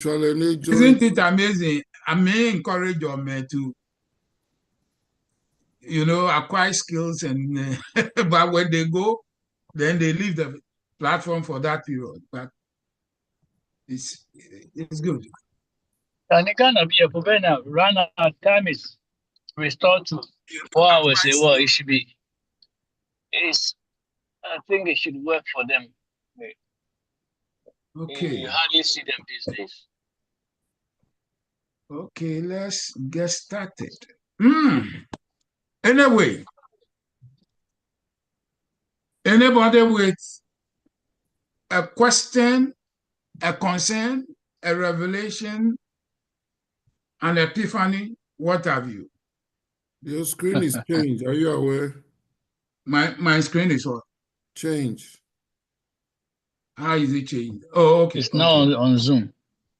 Isn't it amazing? I may encourage your men to, acquire skills and but when they go, then they leave the platform for that period. But it's good. And it cannot be a Provena run out time is restored to 4 hours a well, it should be is I think it should work for them. Okay. You hardly see them these days. Okay, let's get started. Anyway, anybody with a question, a concern, a revelation, an epiphany, what have you? Your screen is changed. Are you aware? My screen is what? Change. How is it changed? Oh, okay. It's now on Zoom.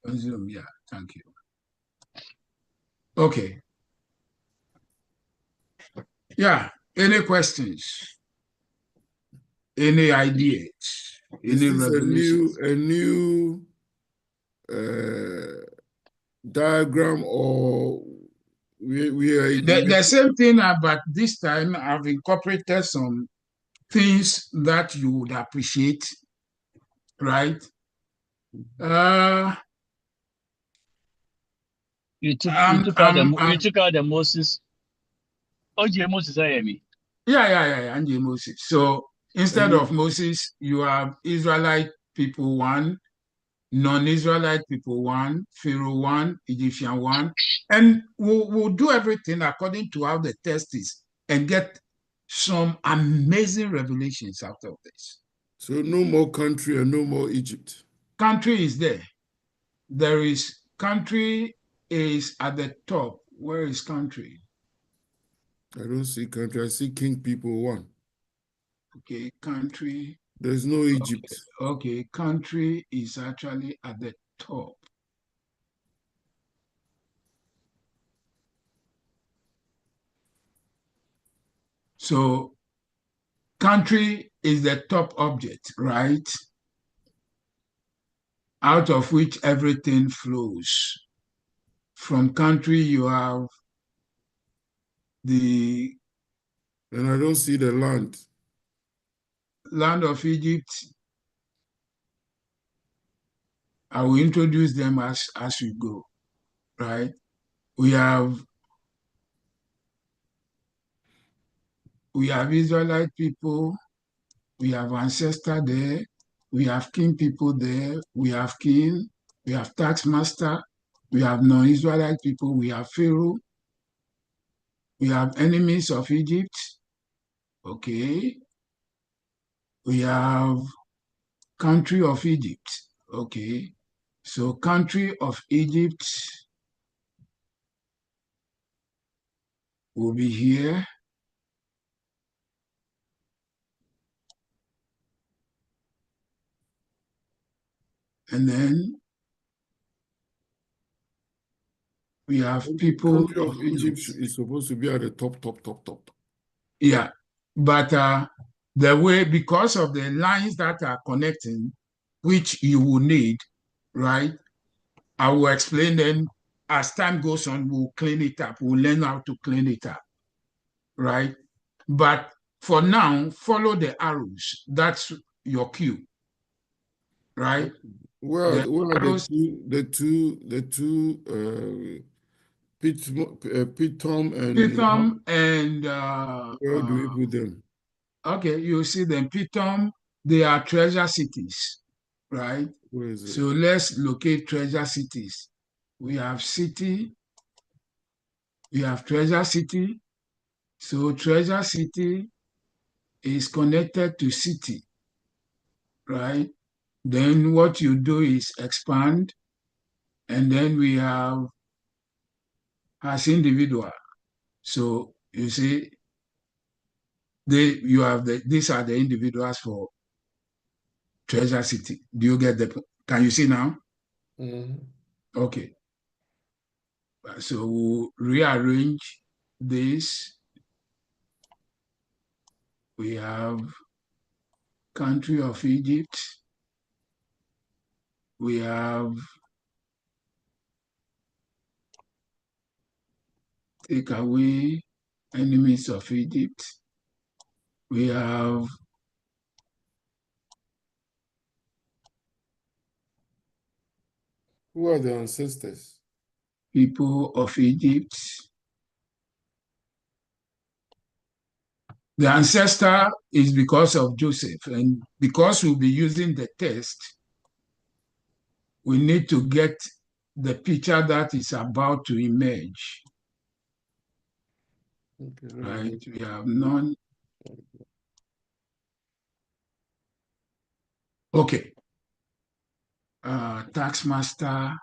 On Zoom, yeah. Thank you. Okay. Yeah. Any questions? Any ideas? Any revelations? A new diagram, or we are the same thing, but this time I've incorporated some things that you would appreciate, right? You took out the Moses. Oh, Moses, I mean. Yeah, and Moses. So instead of Moses, you have Israelite people 1, non-Israelite people 1, Pharaoh 1, Egyptian 1, and we'll do everything according to how the test is and get some amazing revelations out of this. So no more country and no more Egypt. Country is there. There is country is at the top. Where is country? I don't see country. I see king people 1. Okay, country. There's no Egypt. Okay, country is actually at the top. So country is the top object, right? Out of which everything flows. From country, you have the... And I don't see the land. Land of Egypt. I will introduce them as we go, right? We have Israelite people, we have ancestor there, we have king people there, we have king, we have tax master, we have non-Israelite people, we have Pharaoh, we have enemies of Egypt, okay? We have country of Egypt, okay? So country of Egypt will be here. And then we have people. Country of Egypt is supposed to be at the top. Yeah, but the way, because of the lines that are connecting, which you will need, right? I will explain them as time goes on. We'll clean it up. We'll learn how to clean it up, right? But for now, follow the arrows. That's your cue, right? Well, the two Pithom and Pithom and where do we put them? Okay, you see them. Pithom, they are treasure cities, right? Where is it? So let's locate treasure cities. We have city, we have treasure city. So treasure city is connected to city, right? Then what you do is expand, and then we have as individual. So you see, these are the individuals for treasure city. Do you get the? Can you see now? Okay. So we'll rearrange this. We have country of Egypt. We have take away enemies of Egypt. We have Who are the ancestors? people of Egypt. The ancestor is because of Joseph, and because we'll be using the test, we need to get the picture that is about to emerge. Okay, Right? We have none. Okay. Taxmaster.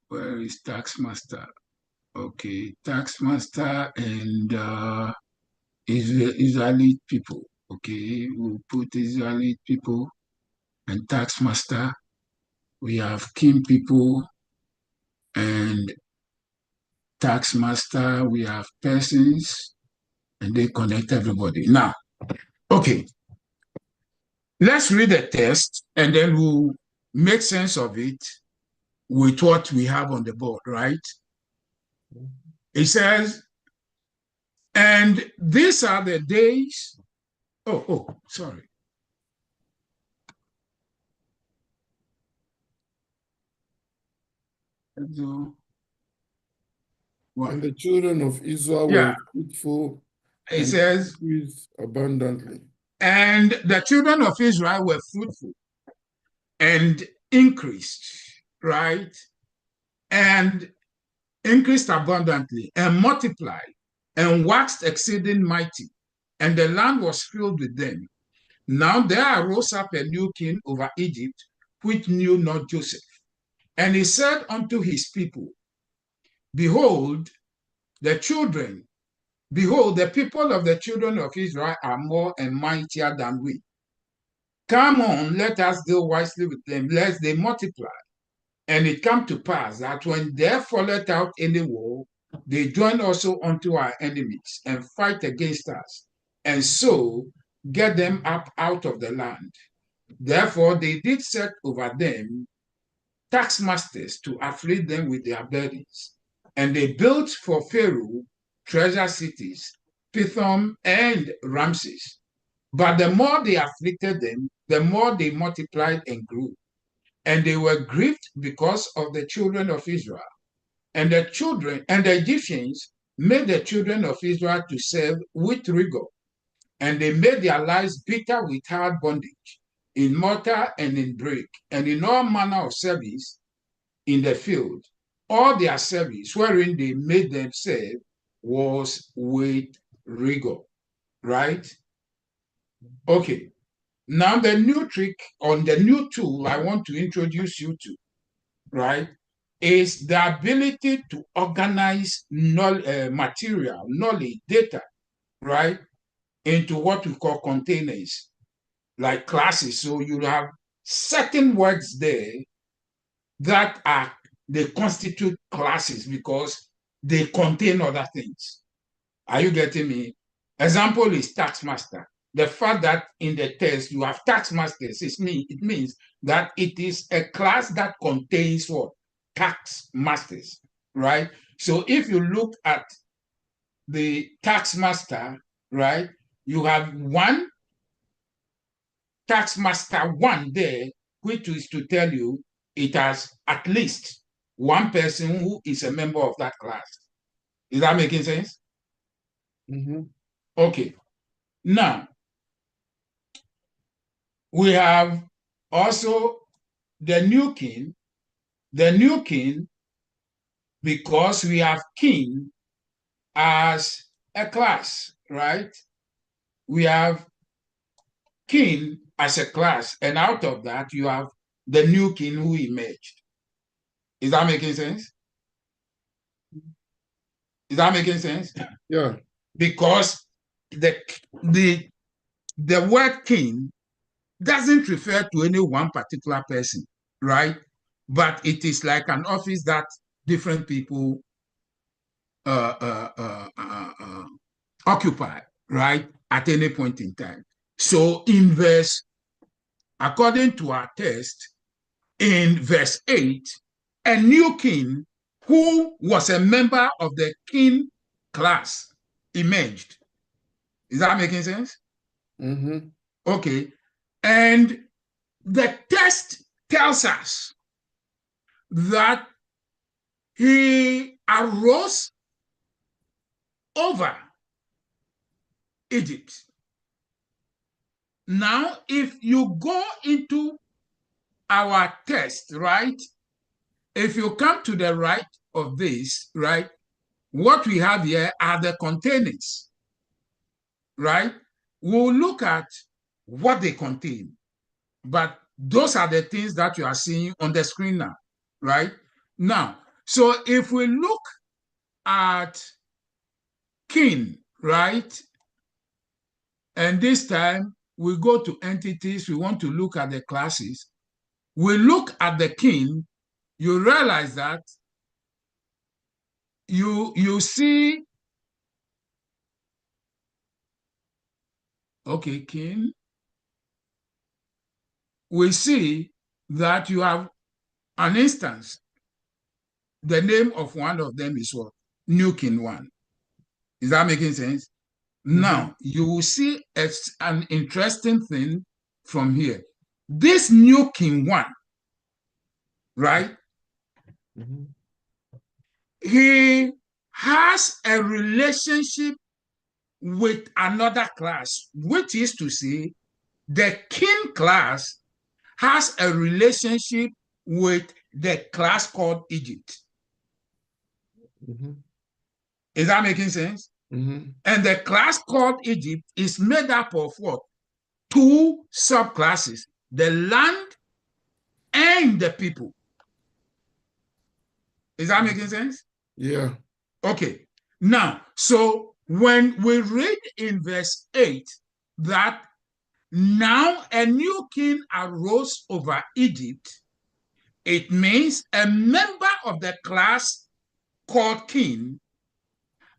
Where is Taxmaster? Okay, Taxmaster and Israeli people. Okay, we'll put Israeli people and Taxmaster. We have king people and Taxmaster. We have persons, and they connect everybody. Now, okay, let's read the text and then we'll make sense of it with what we have on the board, right? It says, and these are the days. Sorry. So, and the children of Israel were fruitful. It says, increased abundantly. And the children of Israel were fruitful and increased, right? And increased abundantly and multiplied and waxed exceeding mighty. And the land was filled with them. Now there arose up a new king over Egypt, which knew not Joseph. And he said unto his people, Behold, the people of the children of Israel are more and mightier than we. Come on, let us deal wisely with them, lest they multiply. And it come to pass that when there falleth out any war, they join also unto our enemies and fight against us, and so get them up out of the land. Therefore they did set over them taxmasters to afflict them with their burdens. And they built for Pharaoh treasure cities, Pithom and Ramses. But the more they afflicted them, the more they multiplied and grew. And they were grieved because of the children of Israel. And the Egyptians made the children of Israel to serve with rigor. And they made their lives bitter with hard bondage, in mortar and in brick, and in all manner of service in the field. All their service wherein they made them serve was with rigor, right? Okay. Now the new trick on the new tool I want to introduce you to, right, is the ability to organize material, knowledge, data, right, into what we call containers, like classes. So you have certain words there that they constitute classes because they contain other things. Are you getting me? Example is taxmaster. The fact that in the text you have taxmasters, it means that it is a class that contains what? Taxmasters, right? So if you look at the taxmaster, right, you have one taxmaster one there, which is to tell you it has at least one person who is a member of that class. Is that making sense? Mm-hmm. Okay. Now, we have also the new king, because we have king as a class, right? We have king as a class, and out of that, you have the new king who emerged. Is that making sense? Is that making sense? Yeah. Because the word king doesn't refer to any one particular person, right? But it is like an office that different people occupy, right, at any point in time. So according to our text, in verse 8, a new king who was a member of the king class emerged. Is that making sense? Mm-hmm. Okay. And the text tells us that he arose over Egypt. Now, if you go into our text, right, if you come to the right of this, right, what we have here are the containers, right? We'll look at what they contain, but those are the things that you are seeing on the screen now, right? Now, so if we look at king, right, and this time we go to entities, we want to look at the classes. We look at the king, you realize that you see, okay, king, we see that you have an instance. The name of one of them is what? New King 1. Is that making sense? Mm-hmm. Now, you will see an interesting thing from here. This New King 1, right? Mm-hmm. He has a relationship with another class, which is to say, the king class has a relationship with the class called Egypt. Mm-hmm. Is that making sense? Mm-hmm. And the class called Egypt is made up of what? 2 subclasses, the land and the people. Is that making sense? Yeah. Okay. Now, so when we read in verse 8 that now a new king arose over Egypt, it means a member of the class called king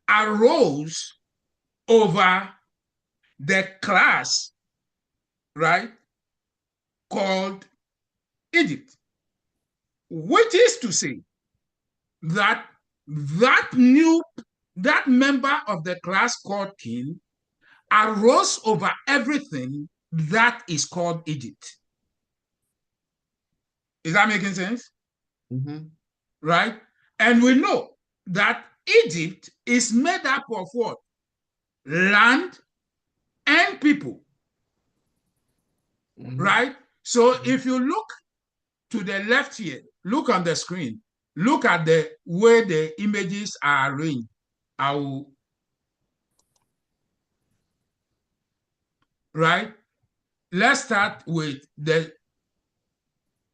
arose over the class, right, called Egypt, which is to say that that member of the class called king arose over everything that is called Egypt. Is that making sense? Mm-hmm. Right? And we know that Egypt is made up of what? Land and people. Mm-hmm. Right? So mm-hmm. If you look to the left here, look on the screen, look at the way the images are arranged. Right? Let's start with the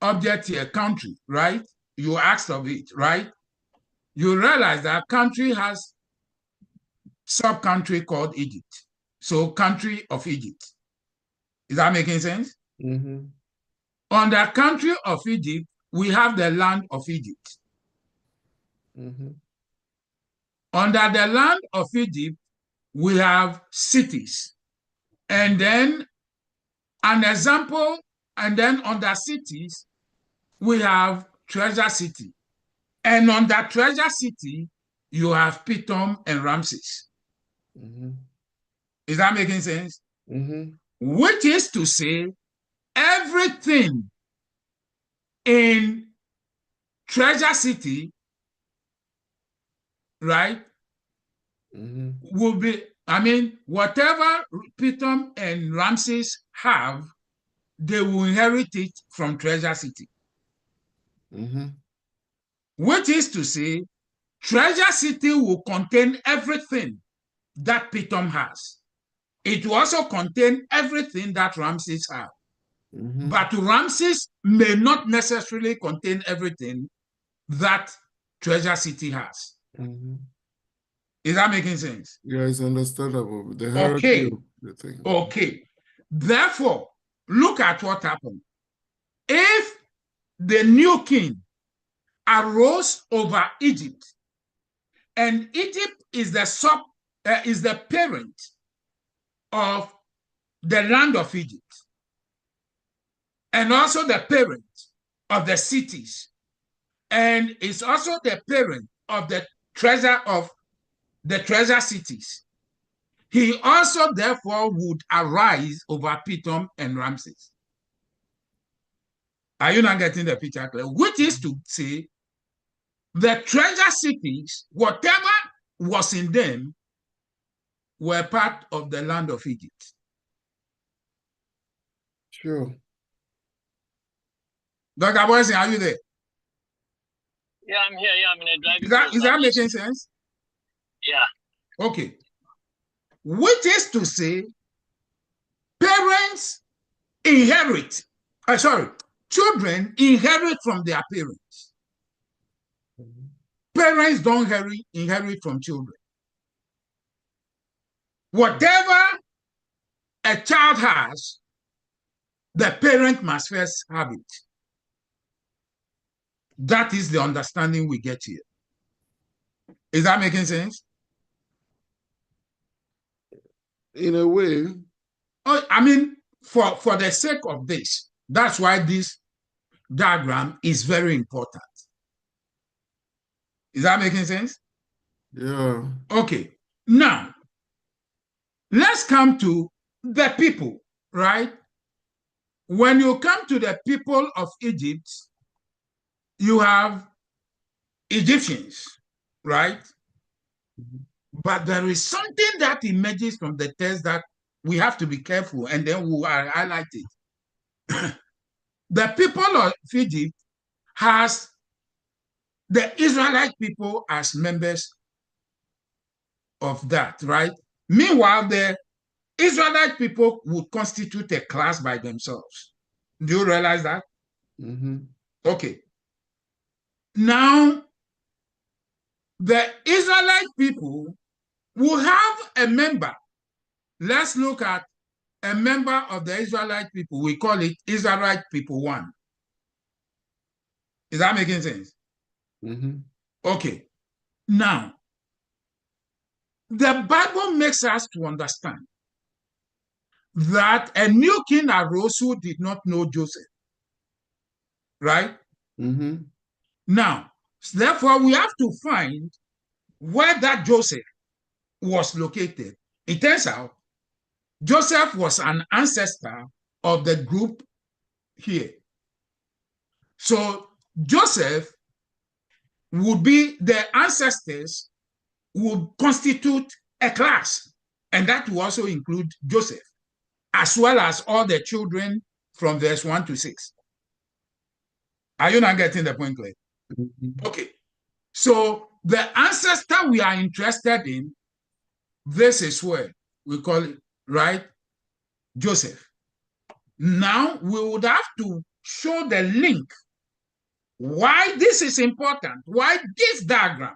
object here, country, right? You asked of it, right? You realize that country has sub-country called Egypt. So country of Egypt. Is that making sense? Mm-hmm. On the country of Egypt, we have the land of Egypt. Mm-hmm. Under the land of Egypt, we have cities. And then an example, and then under cities, we have Treasure City. And under Treasure City, you have Pithom and Ramses. Mm-hmm. Is that making sense? Mm-hmm. Which is to say, everything in Treasure City, right, mm-hmm. will be, whatever Pithom and Ramses have, they will inherit it from Treasure City. Mm-hmm. Which is to say, Treasure City will contain everything that Pithom has. It will also contain everything that Ramses has. Mm-hmm. But Ramses may not necessarily contain everything that Treasure City has. Mm-hmm. Is that making sense? Yeah, it's understandable. The hierarchy of the thing. Okay. Therefore, look at what happened. If the new king arose over Egypt, and Egypt is the parent of the land of Egypt, and also the parent of the cities and is also the parent of the treasure cities. He also therefore would arise over Pithom and Ramses. Are you not getting the picture clear? Which is to say, the treasure cities, whatever was in them, were part of the land of Egypt. Sure. Dr. Boyson, are you there? Yeah, I'm here. Yeah, I'm in a driving. Is that making sense? Yeah. Okay. Which is to say, parents inherit, children inherit from their parents. Parents don't inherit from children. Whatever a child has, the parent must first have it. That is the understanding we get here. Is that making sense? In a way. Oh, I mean, for the sake of this, that's why this diagram is very important. Is that making sense? Yeah. Okay. Now, let's come to the people, right? When you come to the people of Egypt, you have Egyptians, right? But there is something that emerges from the text that we have to be careful, and then we will highlight it. The people of Egypt has the Israelite people as members of that, right? Meanwhile, the Israelite people would constitute a class by themselves. Do you realize that? Mm-hmm. Okay. Now, the Israelite people will have a member. Let's look at a member of the Israelite people. We call it Israelite people 1. Is that making sense? Mm-hmm. Okay. Now, the Bible makes us to understand that a new king arose who did not know Joseph. Right? Mm-hmm. Now, therefore, we have to find where that Joseph was located. It turns out Joseph was an ancestor of the group here. So Joseph would be the ancestors would constitute a class, and that will also include Joseph, as well as all the children from verse 1 to 6. Are you not getting the point, Clay? Mm-hmm. Okay. So the ancestor we are interested in, this is where we call it, right? Joseph. Now we would have to show the link. Why this is important, why this diagram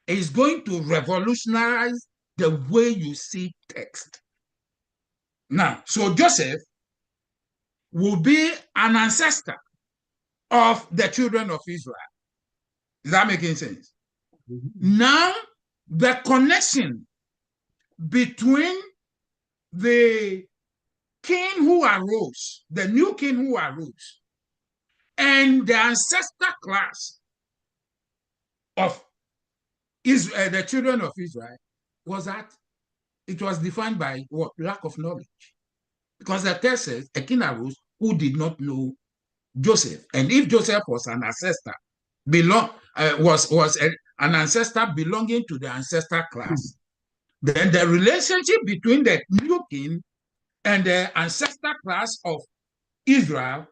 is going to revolutionize the way you see text. Now, so Joseph will be an ancestor of the children of Israel. Is that making sense? Mm-hmm. Now, the connection between the king who arose, the new king who arose, and the ancestor class of Israel, the children of Israel, was that it was defined by what? Lack of knowledge. Because the text says a king arose who did not know Joseph. And if Joseph was an ancestor, an ancestor belonging to the ancestor class, then the relationship between the new king and the ancestor class of Israel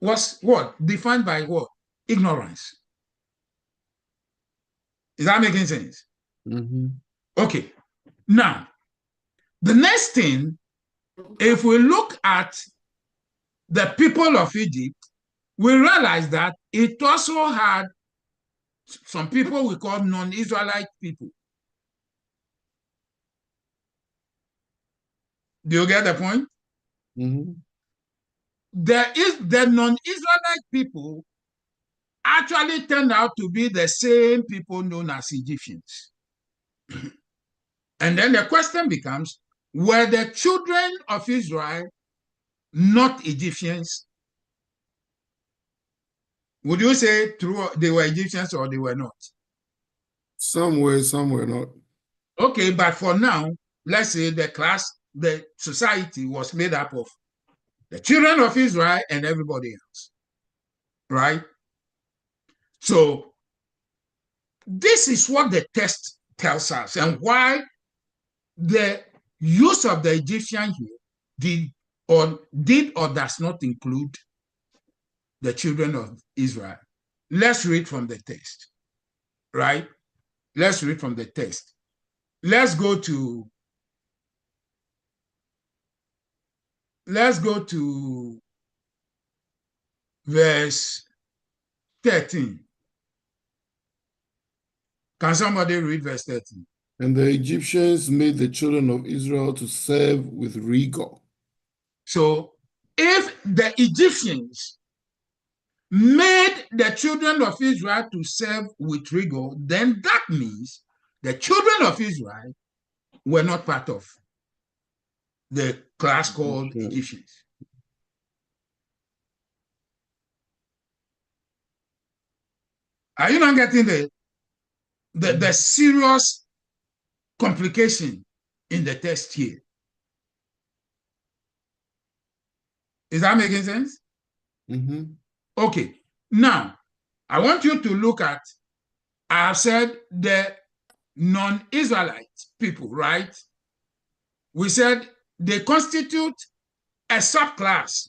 was what? Defined by what? Ignorance. Is that making sense? Mm-hmm. Okay. Now, the next thing, if we look at the people of Egypt, we realize that it also had some people we call non-Israelite people. Do you get the point? Mm-hmm. The non-Israelite people actually turned out to be the same people known as Egyptians. And then the question becomes, were the children of Israel not Egyptians? Would you say true they were Egyptians or they were not? Some were, some were not. Okay, but for now, let's say the society was made up of the children of Israel and everybody else, right? So this is what the text tells us, and why the use of the Egyptian here did or does not include the children of Israel. Let's read from the text, right? Let's read from the text. Let's go to verse 13. Can somebody read verse 13? And the Egyptians made the children of Israel to serve with rigor. So if the Egyptians made the children of Israel to serve with rigor, then that means the children of Israel were not part of the class called Egyptians. Are you not getting the serious complication in the text here? Is that making sense? Mm-hmm. Okay. Now, I want you to look at, I have said the non-Israelite people, right? We said they constitute a subclass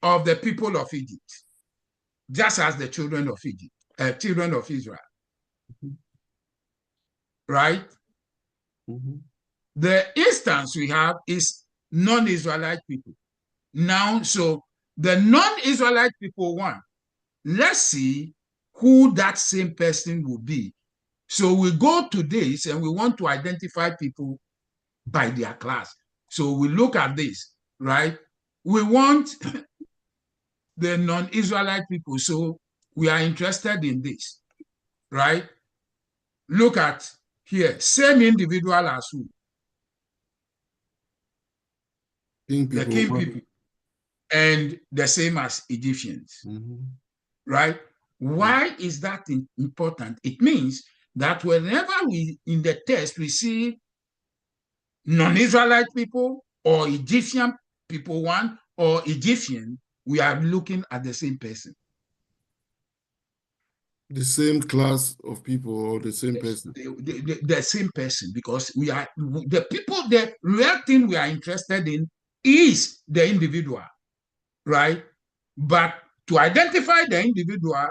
of the people of Egypt, just as the children of Egypt, children of Israel. Mm-hmm. Right? Mm-hmm. The instance we have is non-Israelite people. Now, so the non-Israelite people one, let's see who that same person will be. So we go to this and we want to identify people by their class. So we look at this, right? We want the non-Israelite people. So we are interested in this, right? Look at here, same individual as who? The king people. And the same as Egyptians, mm-hmm. Right? Why is that important? It means that whenever we, in the text, we see non-Israelite people or Egyptian people one or Egyptian, we are looking at the same person. The same class of people or the same person? The same person, because we are the people, the real thing we are interested in is the individual, right? But to identify the individual,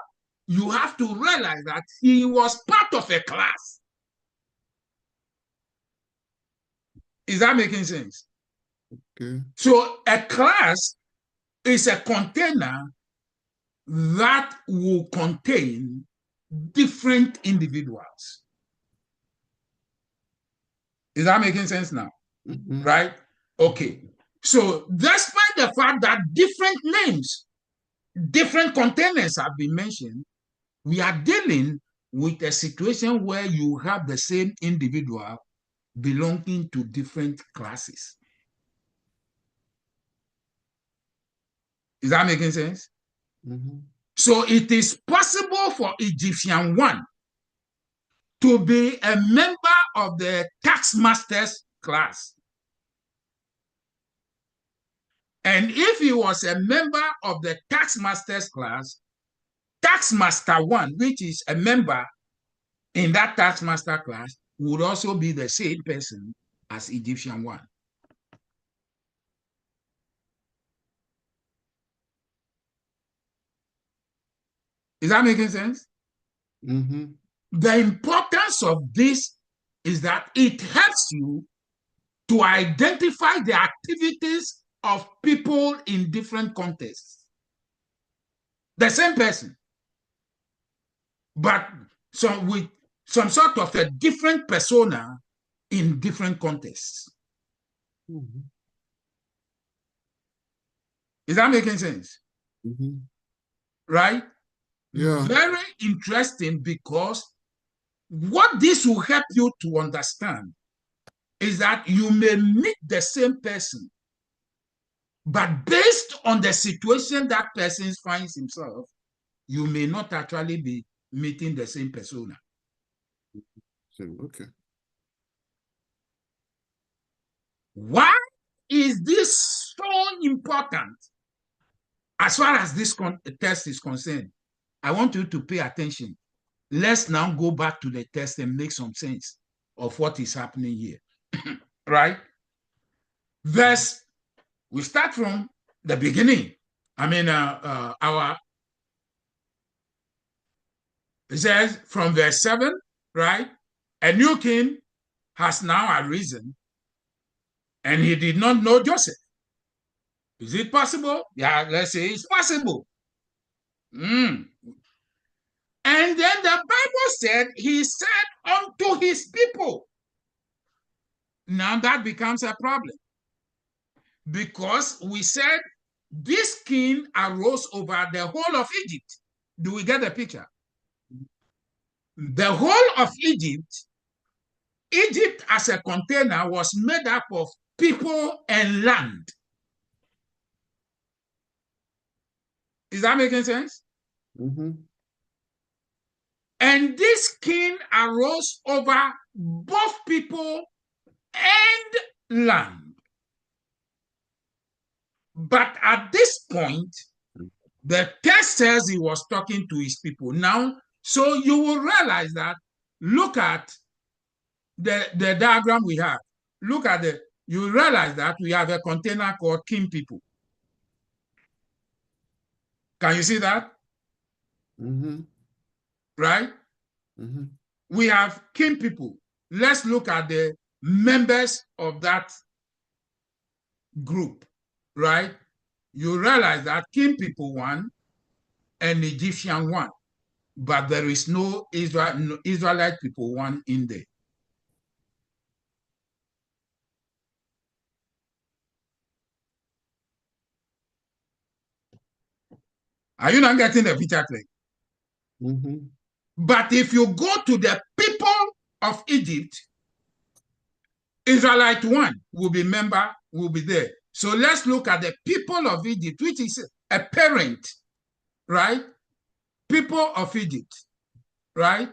you have to realize that he was part of a class. Is that making sense? Okay. So a class is a container that will contain different individuals. Is that making sense now? Mm-hmm. Right? Okay. So despite the fact that different names, different containers have been mentioned, we are dealing with a situation where you have the same individual belonging to different classes. Is that making sense? Mm-hmm. So it is possible for Egyptian one to be a member of the taxmasters class. And if he was a member of the taxmasters class, taxmaster one, which is a member in that taxmaster class, would also be the same person as Egyptian one. Is that making sense? Mm-hmm. The importance of this is that it helps you to identify the activities of people in different contexts. The same person, but with some sort of a different persona in different contexts. Mm-hmm. Is that making sense? Mm-hmm. Right? Yeah. Very interesting, because what this will help you to understand is that you may meet the same person, but based on the situation that person finds himself, you may not actually be meeting the same persona. Okay. Why is this so important as far as this test is concerned? I want you to pay attention. Let's now go back to the test and make some sense of what is happening here. Right? Verse, we start from the beginning. I mean, it says from verse 7, right? A new king has now arisen, and he did not know Joseph. Is it possible? Yeah, let's say it's possible. And then the Bible said, he said unto his people. Now that becomes a problem, because we said this king arose over the whole of Egypt. Do we get the picture? The whole of Egypt as a container was made up of people and land. Is that making sense? Mm-hmm. And this king arose over both people and land. But at this point, the text says he was talking to his people. Now, so you will realize that, look at the diagram we have. Look at you realize that we have a container called king people. Can you see that? Mm-hmm. Right? Mm-hmm. We have king people. Let's look at the members of that group, right? You realize that king people one and Egyptian one, but there is no Israelite people one in there. Are you not getting the picture clear? Mm-hmm. But if you go to the people of Egypt, Israelite one will be there. So let's look at the people of Egypt, which is a parent, right? People of Egypt, right?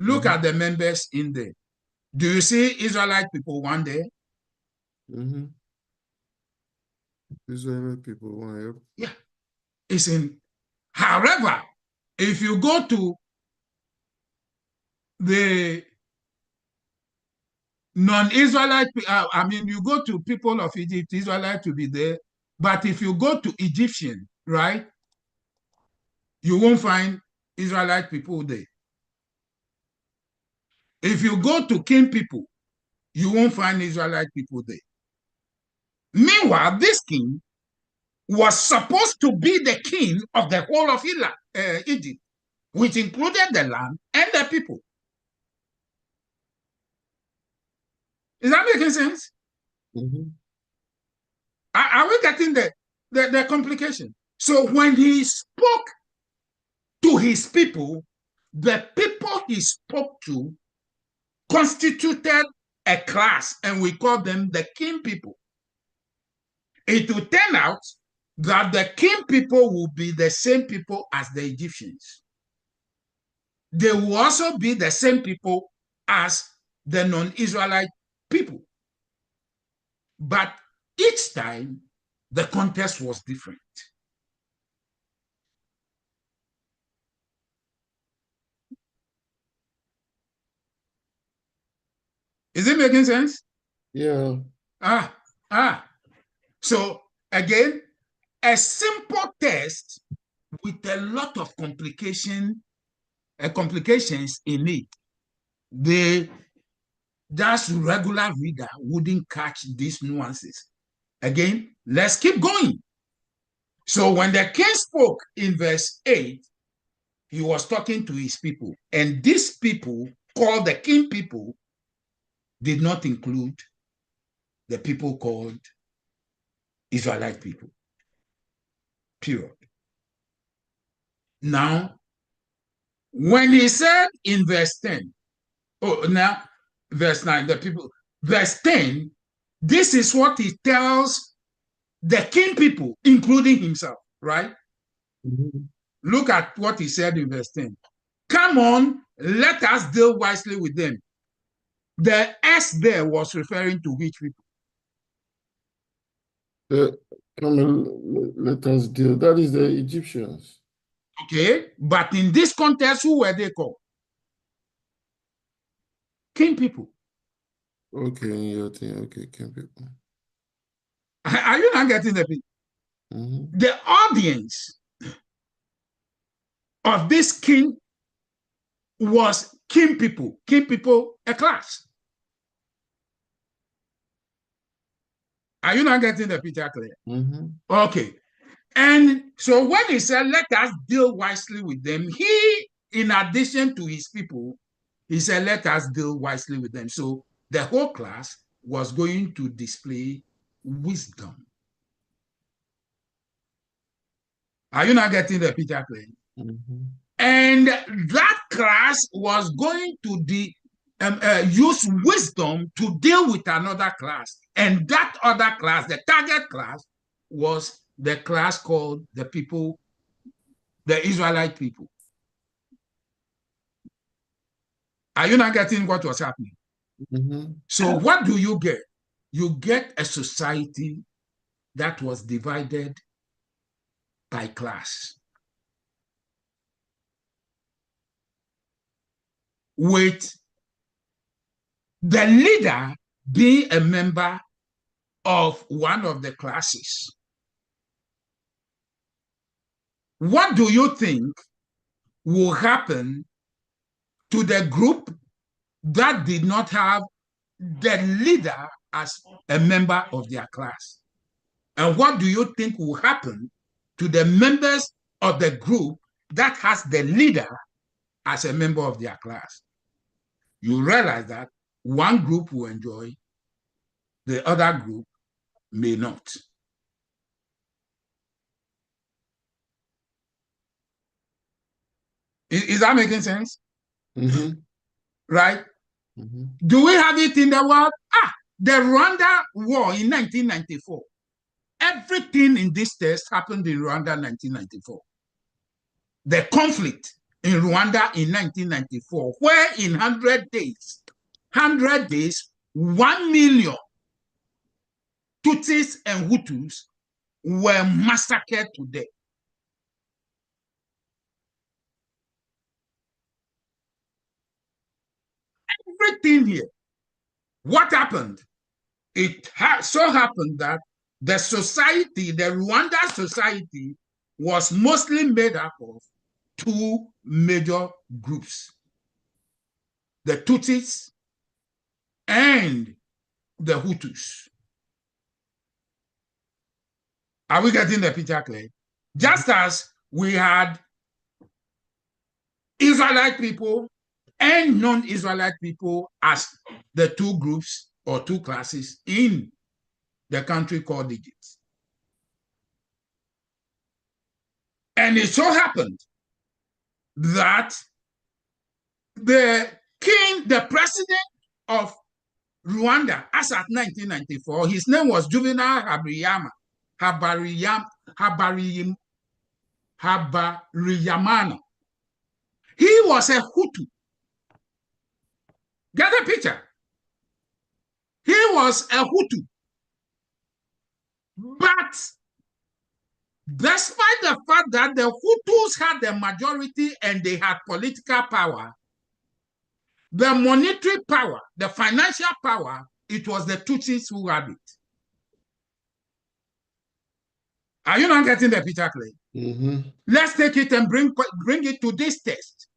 Look at the members in there. Do you see Israelite people one there? Mm-hmm. Israelite people one, yeah. It's in. However, if you go to the non-Israelite, I mean, you go to people of Egypt, Israelite to be there. But if you go to Egyptian, right, you won't find Israelite people there. If you go to king people, you won't find Israelite people there. Meanwhile, this king was supposed to be the king of the whole of Egypt, which included the land and the people. Is that making sense? Mm-hmm. Are we getting the complication? So when he spoke to his people, the people he spoke to constituted a class, and we call them the king people. It will turn out that the king people will be the same people as the Egyptians. They will also be the same people as the non-Israelite people. But each time, the context was different. Is it making sense? Yeah. So again, a simple test with a lot of complications in it. Just regular reader wouldn't catch these nuances. Again, let's keep going. So when the king spoke in verse 8, he was talking to his people. And these people, called the king people, did not include the people called Israelite people. Period. Now, when he said in verse 10, now verse 9, verse 10, this is what he tells the king people, including himself, right? Mm-hmm. Look at what he said in verse 10. Come on, let us deal wisely with them. The S there was referring to which people? Come on, let us deal. That is the Egyptians. Okay, but in this context, who were they called? King people. Okay, you're thinking, okay, king people. Are you not getting the picture? Mm-hmm. The audience of this king was king people, a class. Are you not getting the picture clear? Mm-hmm. Okay. And so when he said, let us deal wisely with them, he, in addition to his people, he said, let us deal wisely with them. So the whole class was going to display wisdom. Are you not getting the picture clear? Mm-hmm. And that class was going to use wisdom to deal with another class. And that other class, the target class, was the class called the people, the Israelite people. Are you not getting what was happening? Mm-hmm. So what do you get? You get a society that was divided by class, with the leader being a member of one of the classes. What do you think will happen to the group that did not have the leader as a member of their class? And what do you think will happen to the members of the group that has the leader as a member of their class? You realize that one group will enjoy, the other group may not. Is that making sense? Mm-hmm. Right? Mm-hmm. Do we have it in the world? The Rwanda war in 1994. Everything in this text happened in Rwanda 1994. The conflict in Rwanda in 1994, where in 100 days, 1 million Tutsis and Hutus were massacred to death. Everything here. What happened? It so happened that the society, the Rwanda society, was mostly made up of two major groups, the Tutsis and the Hutus. Are we getting the picture clear? Just as we had Israelite people and non-Israelite people as the two groups or two classes in the country called Egypt. And it so happened that the king, the president of Rwanda, as at 1994, his name was Juvenal Habyarimana. He was a Hutu. Get the picture? He was a Hutu. But despite the fact that the Hutus had the majority and they had political power, the monetary power, the financial power, it was the Tutsis who had it. Are you not getting the picture clear? Mm-hmm. Let's take it and bring it to this test.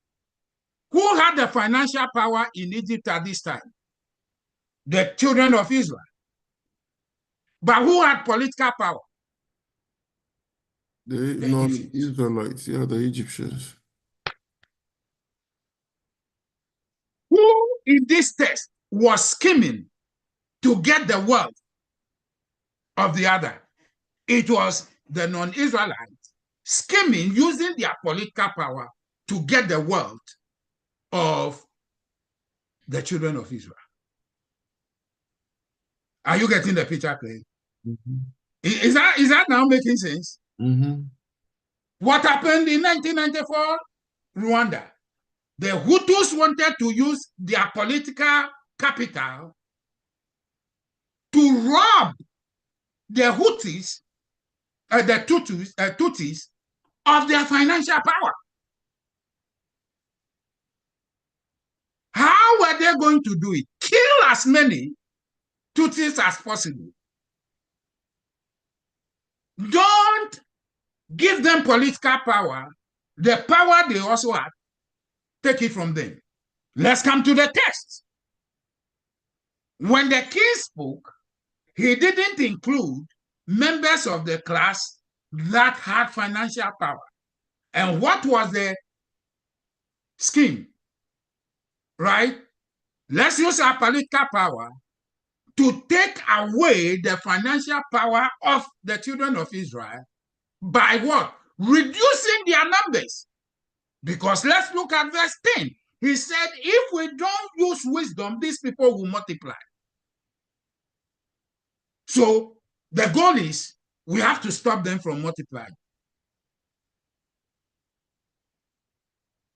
Who had the financial power in Egypt at this time? The children of Israel. But who had political power? The non-Israelites, yeah, the Egyptians. Who in this test was scheming to get the wealth of the other? It was the non-Israelites scheming, using their political power to get the wealth of the children of Israel. Are you getting the picture clear? Mm-hmm. Is that now making sense? Mm-hmm. What happened in 1994? Rwanda. The Hutus wanted to use their political capital to rob the Hutus, the Tutsis, of their financial power. How were they going to do it? Kill as many Tutsis as possible. Don't give them political power. The power they also have, take it from them. Let's come to the text. When the king spoke, he didn't include members of the class that had financial power. And what was the scheme? Right? Let's use our political power to take away the financial power of the children of Israel by what? Reducing their numbers. Because let's look at verse 10. He said, if we don't use wisdom, these people will multiply. So the goal is we have to stop them from multiplying.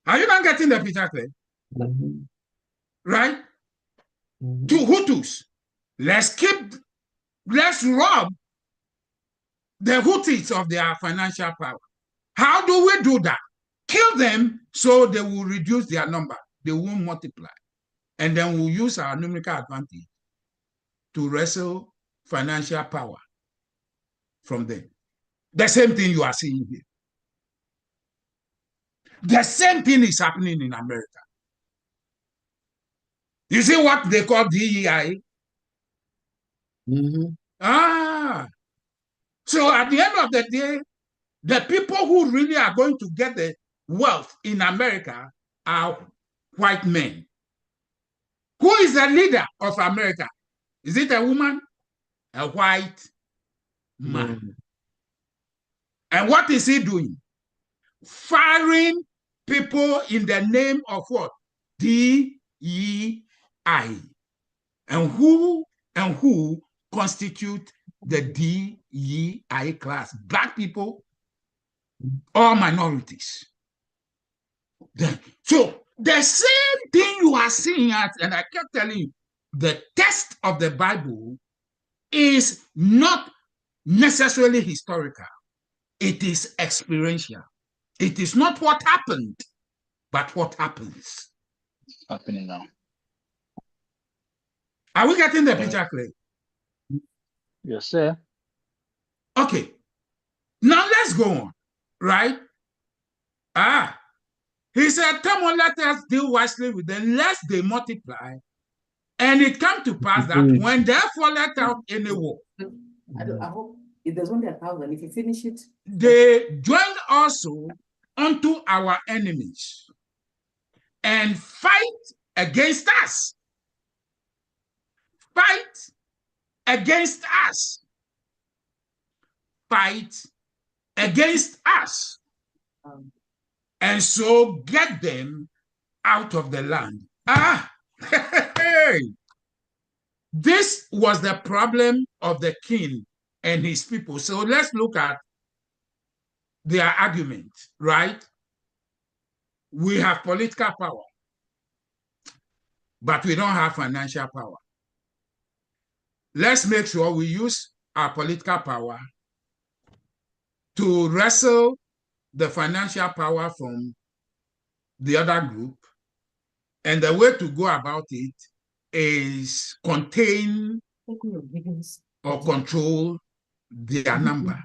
Are you not getting the picture clear? Mhm. Right? Mhm. To Hutus, let's rob the Hutus of their financial power. How do we do that? Kill them so they will reduce their number. They won't multiply. And then we'll use our numerical advantage to wrestle financial power from them. The same thing you are seeing here. The same thing is happening in America. You see what they call DEI? Mhm. So at the end of the day, the people who really are going to get the wealth in America are white men. Who is the leader of America? Is it a woman? A white man. Mhm. And what is he doing? Firing people in the name of what? DEI. And who constitute the DEI class? Black people or minorities. So the same thing you are seeing, and I kept telling you, the text of the Bible is not necessarily historical. It is experiential. It is not what happened, but what happens. It's happening now. Are we getting the picture clear? Yes, sir. Okay. Now let's go on, right? He said, come on, let us deal wisely with them, lest they multiply. And it came to pass that when they falleth out in a war, I hope if there's only 1,000, if you finish it, they joined also unto our enemies and fight against us. Fight against us. Fight against us. And so get them out of the land. This was the problem of the king and his people. So let's look at their argument, right? We have political power, but we don't have financial power. Let's make sure we use our political power to wrestle the financial power from the other group. And the way to go about it is contain or control their number,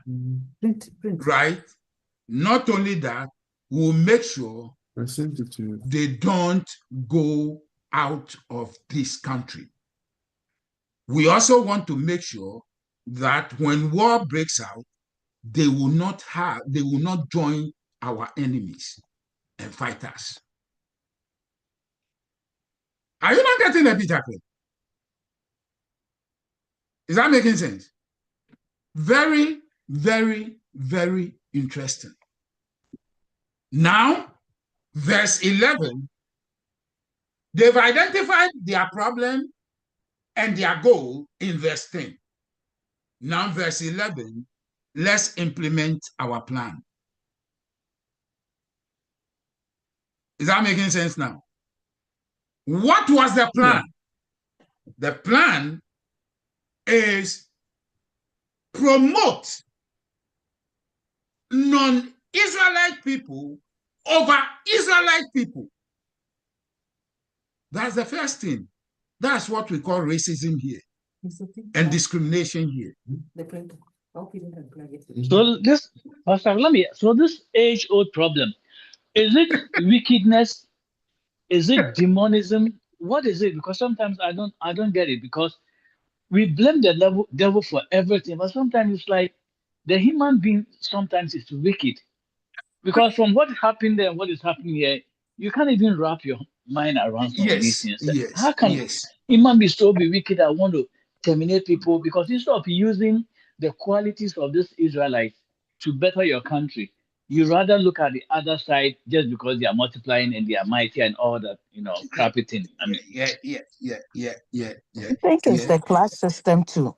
right? Not only that, we'll make sure they don't go out of this country. We also want to make sure that when war breaks out, they will not join our enemies and fight us. Are you not getting a picture? Is that making sense? Very, very, very interesting. Now, verse 11, they've identified their problem and their goal in verse 10. Now, verse 11, let's implement our plan. Is that making sense now? What was the plan? The plan is promote non-Israelite people over Israelite people. That's the first thing. That's what we call racism here and discrimination here. So this, Pastor, so this age-old problem, is it wickedness? Is it demonism? What is it? Because sometimes I don't get it, because we blame the devil for everything, but sometimes it's like the human being sometimes is wicked. Because from what happened there and what is happening here, you can't even wrap your mind around some of these things. How can human be so wicked? I want to terminate people, because instead of using the qualities of this Israelites to better your country, you rather look at the other side just because they are multiplying and they are mighty and all that, crappy thing. I mean, yeah. I think it's the class system too.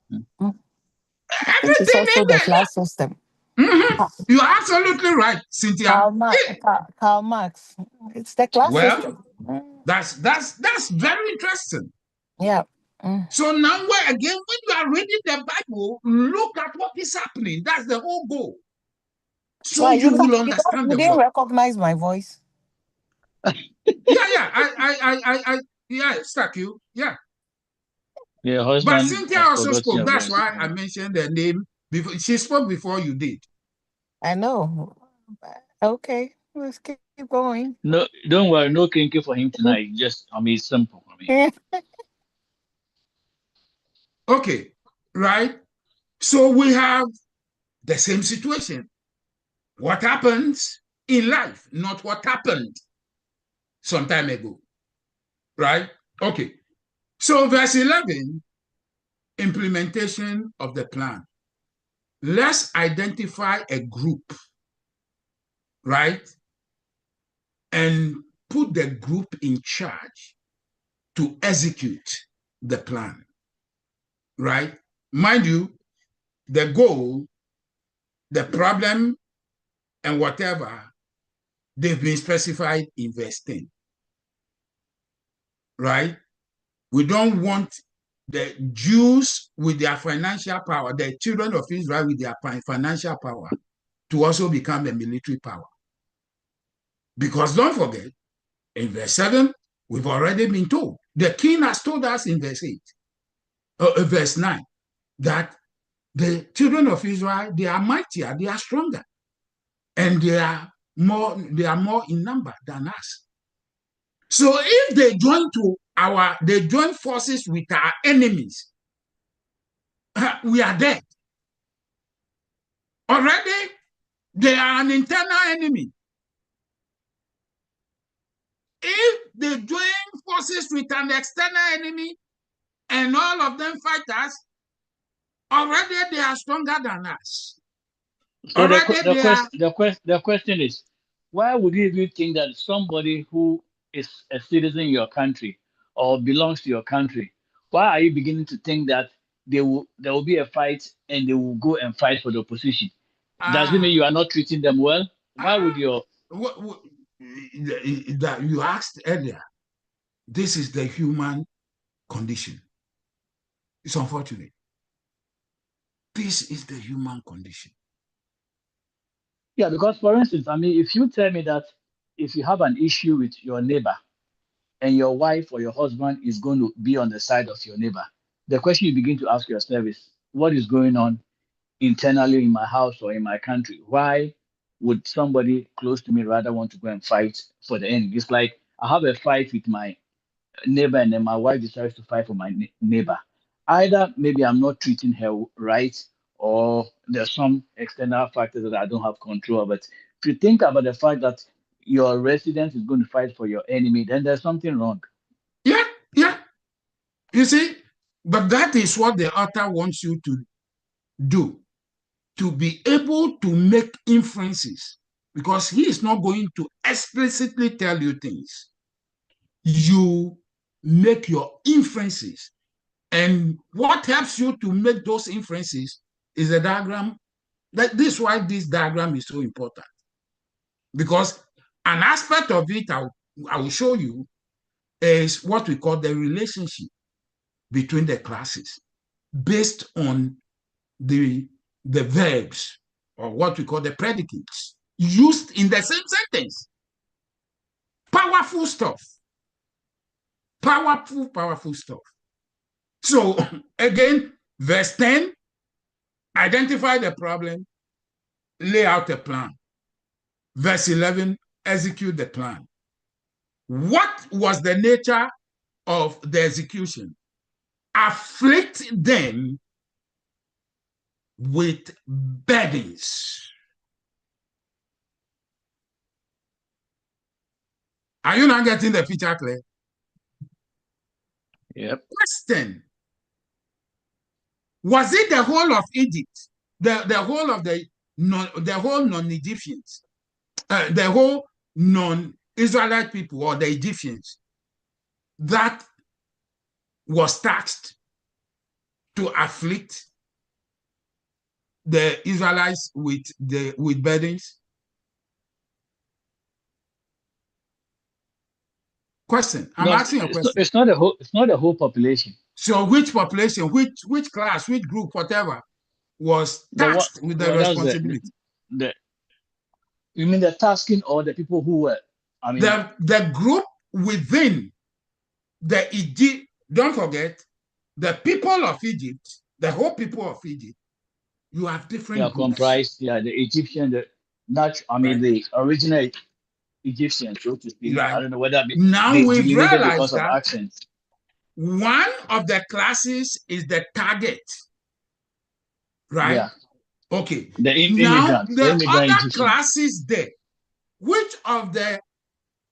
Everything it's also the class system. You're absolutely right, Cynthia. Karl Marx. It's the class system. That's very interesting. Yeah. So now, when you are reading the Bible, look at what is happening. That's the whole goal. So you will understand. You didn't recognize my voice. Yeah, stuck you. Yeah. Yeah, but Cynthia also spoke. That's why I mentioned the name before. She spoke before you did. I know. Okay, let's keep going. No, don't worry. No kinky for him tonight. Just, it's simple for me. Okay, right? So we have the same situation. What happens in life, not what happened some time ago, right? Okay. So verse 11, implementation of the plan. Let's identify a group, right? And put the group in charge to execute the plan, right? Mind you, the goal, the problem, and whatever, they've been specified in verse 10, right? We don't want the Jews with their financial power, the children of Israel with their financial power, to also become a military power. Because don't forget, in verse 7, we've already been told, the king has told us in verse 9, that the children of Israel, they are mightier, they are stronger, and they are more in number than us. So if they join forces with our enemies, we are dead. Already, they are an internal enemy. If they join forces with an external enemy and all of them fight us, already they are stronger than us. So the question is, why would you even think that somebody who is a citizen in your country or belongs to your country, why are you beginning to think that there will be a fight and they will go and fight for the opposition? Does it mean you are not treating them well? Why would you? That you asked earlier, this is the human condition. It's unfortunate. This is the human condition. Yeah, because for instance, if you tell me that if you have an issue with your neighbor and your wife or your husband is going to be on the side of your neighbor, the question you begin to ask yourself is, what is going on internally in my house or in my country? Why would somebody close to me rather want to go and fight for the enemy? It's like I have a fight with my neighbor and then my wife decides to fight for my neighbor. Either maybe I'm not treating her right, or there's some external factors that I don't have control of. But if you think about the fact that your resident is going to fight for your enemy, then there's something wrong. Yeah. You see, but that is what the author wants you to do, to be able to make inferences, because he is not going to explicitly tell you things. You make your inferences. And what helps you to make those inferences is a diagram. This is why this diagram is so important. Because An aspect of it I will show you is what we call the relationship between the classes based on the verbs, or what we call the predicates, used in the same sentence. Powerful stuff. Powerful stuff. So again, verse 10, identify the problem, lay out a plan. Verse 11, execute the plan. What was the nature of the execution? Afflict them with burdens. Are you not getting the picture clear? Yep. Question. Was it the whole of Egypt, the whole of the whole non-Egyptians, the whole non-Israelite people, or the Egyptians, that was tasked to afflict the Israelites with burdens? Question. I'm asking a question. It's not the whole population. So which population, which class, which group, whatever, was tasked with the responsibility? You mean the tasking, or the people who were? I mean, the group within the Egypt. Don't forget, the people of Egypt, the whole people of Egypt. You have different. They are comprised. Yeah, the Egyptian, the original Egyptians, so to speak. Right. I don't know whether now we've realized because that of accents. One of the classes is the target, right? Yeah. Okay. The now the other Egyptians. classes there, which of the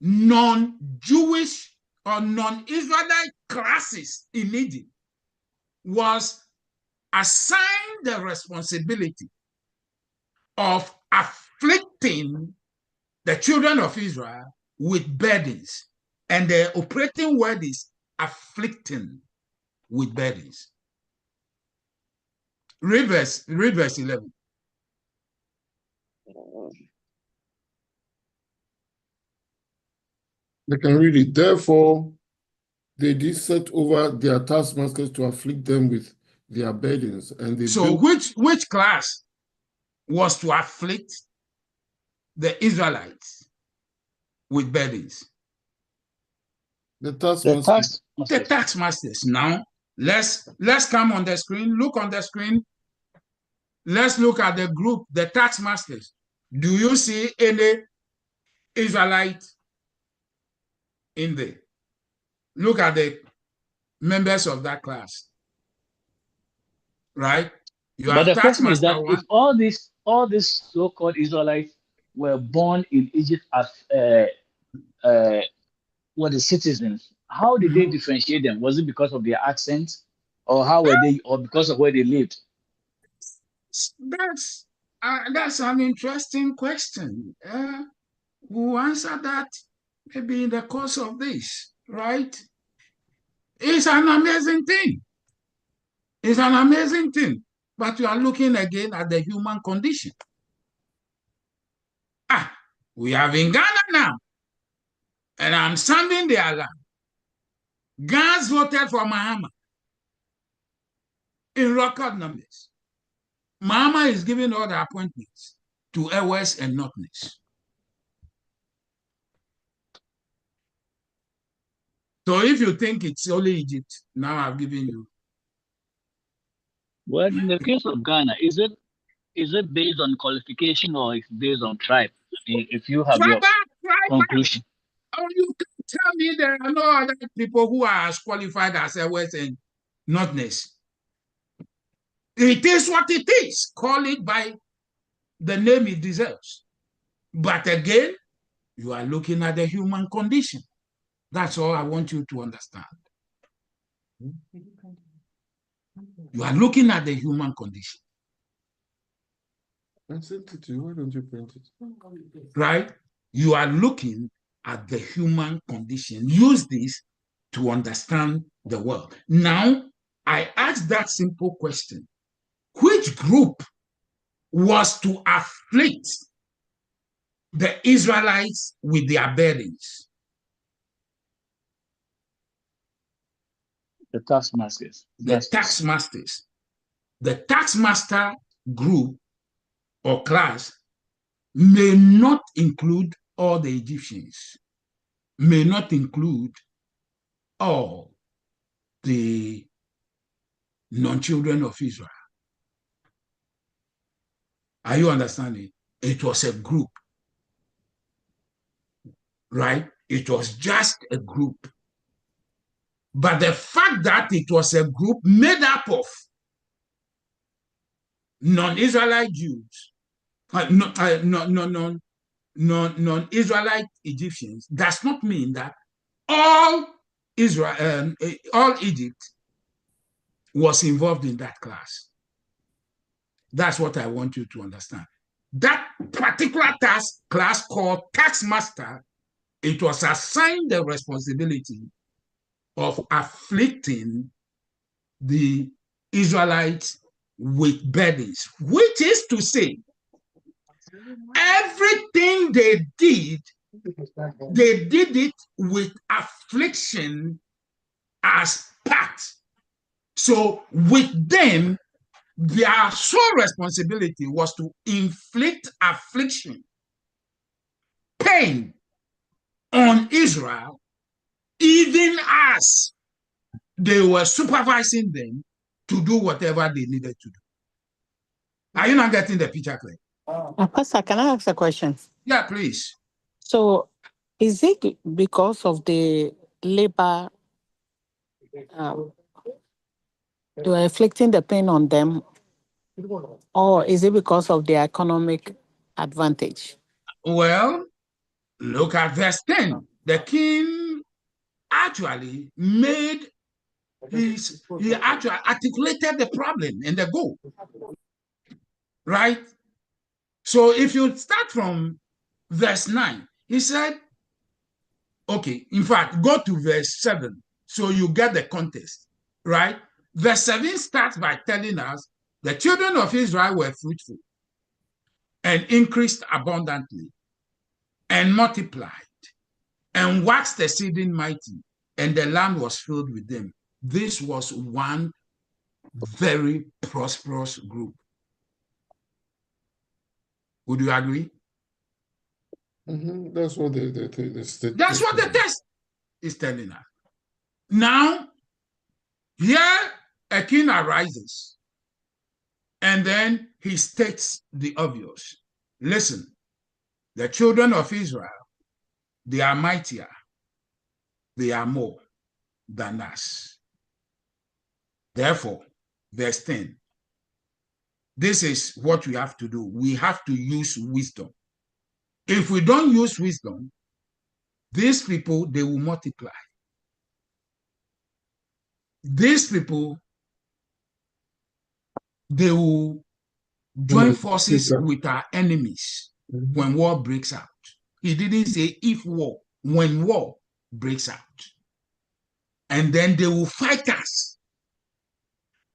non-Jewish or non-Israelite classes in Egypt was assigned the responsibility of afflicting the children of Israel with burdens? And the operating word is afflicting with burdens. Read verse 11. They can read it. Therefore, they did set over their taskmasters to afflict them with their burdens. And they which class was to afflict the Israelites with burdens? The taskmasters. The taskmasters. Now, let's come on the screen. Look on the screen. Let's look at the group, the taskmasters. Do you see any Israelite in there? Look at the members of that class. Right? But the question is that if all these so-called Israelites were born in Egypt as citizens, how did they differentiate them? Was it because of their accent, or how were they, or because of where they lived? That's an interesting question. We'll answer that maybe in the course of this, right? It's an amazing thing. It's an amazing thing. But you are looking again at the human condition. We have in Ghana now, and I'm sounding the alarm. Ghanaians voted for Mahama in record numbers. Mahama is giving all the appointments to West and Northness. So if you think it's only Egypt, now I've given you. Well, in the case of Ghana, is it based on qualification, or it's based on tribe? If you have your conclusion. Oh, you can tell me there are no other people who are as qualified as West and Northness. It is what it is. Call it by the name it deserves. But again, you are looking at the human condition. That's all I want you to understand. You are looking at the human condition. I sent it to you. Why don't you print it? Right? You are looking at the human condition. Use this to understand the world. Now, I ask that simple question. Which group was to afflict the Israelites with their burdens. The taskmasters. The taskmasters. The taskmaster group or class may not include all the Egyptians, may not include all the non-children of Israel. Are you understanding? It was a group, right? It was just a group. But the fact that it was a group made up of non-Israelite Jews, non-Israelite Egyptians, does not mean that all Israel, all Egypt was involved in that class. That's what I want you to understand. That particular task class called taskmaster, it was assigned the responsibility of afflicting the Israelites with burdens, which is to say, everything they did it with affliction as part. So with them, their sole responsibility was to inflict affliction, pain on Israel, even as they were supervising them to do whatever they needed to do. Are you not getting the picture clear? Pastor, can I ask a question? Yeah, please. So, is it because of the labor, they were inflicting the pain on them, or is it because of the economic advantage? Well, look at verse 10. The king actually he actually articulated the problem and the goal, right? So if you start from verse 9, he said, okay, in fact, go to verse 7 so you get the context, right? Verse 7 starts by telling us the children of Israel were fruitful and increased abundantly and multiplied and waxed exceeding mighty, and the land was filled with them. This was one very prosperous group. Would you agree? Mm-hmm. That's what That's what the text is telling us. Now, here a king arises, and then he states the obvious. Listen, the children of Israel, they are mightier, they are more than us. Therefore, verse 10, this is what we have to do. We have to use wisdom. If we don't use wisdom, these people, they will multiply. These people, they will join forces with our enemies when war breaks out. He didn't say if war, when war breaks out. And then they will fight us.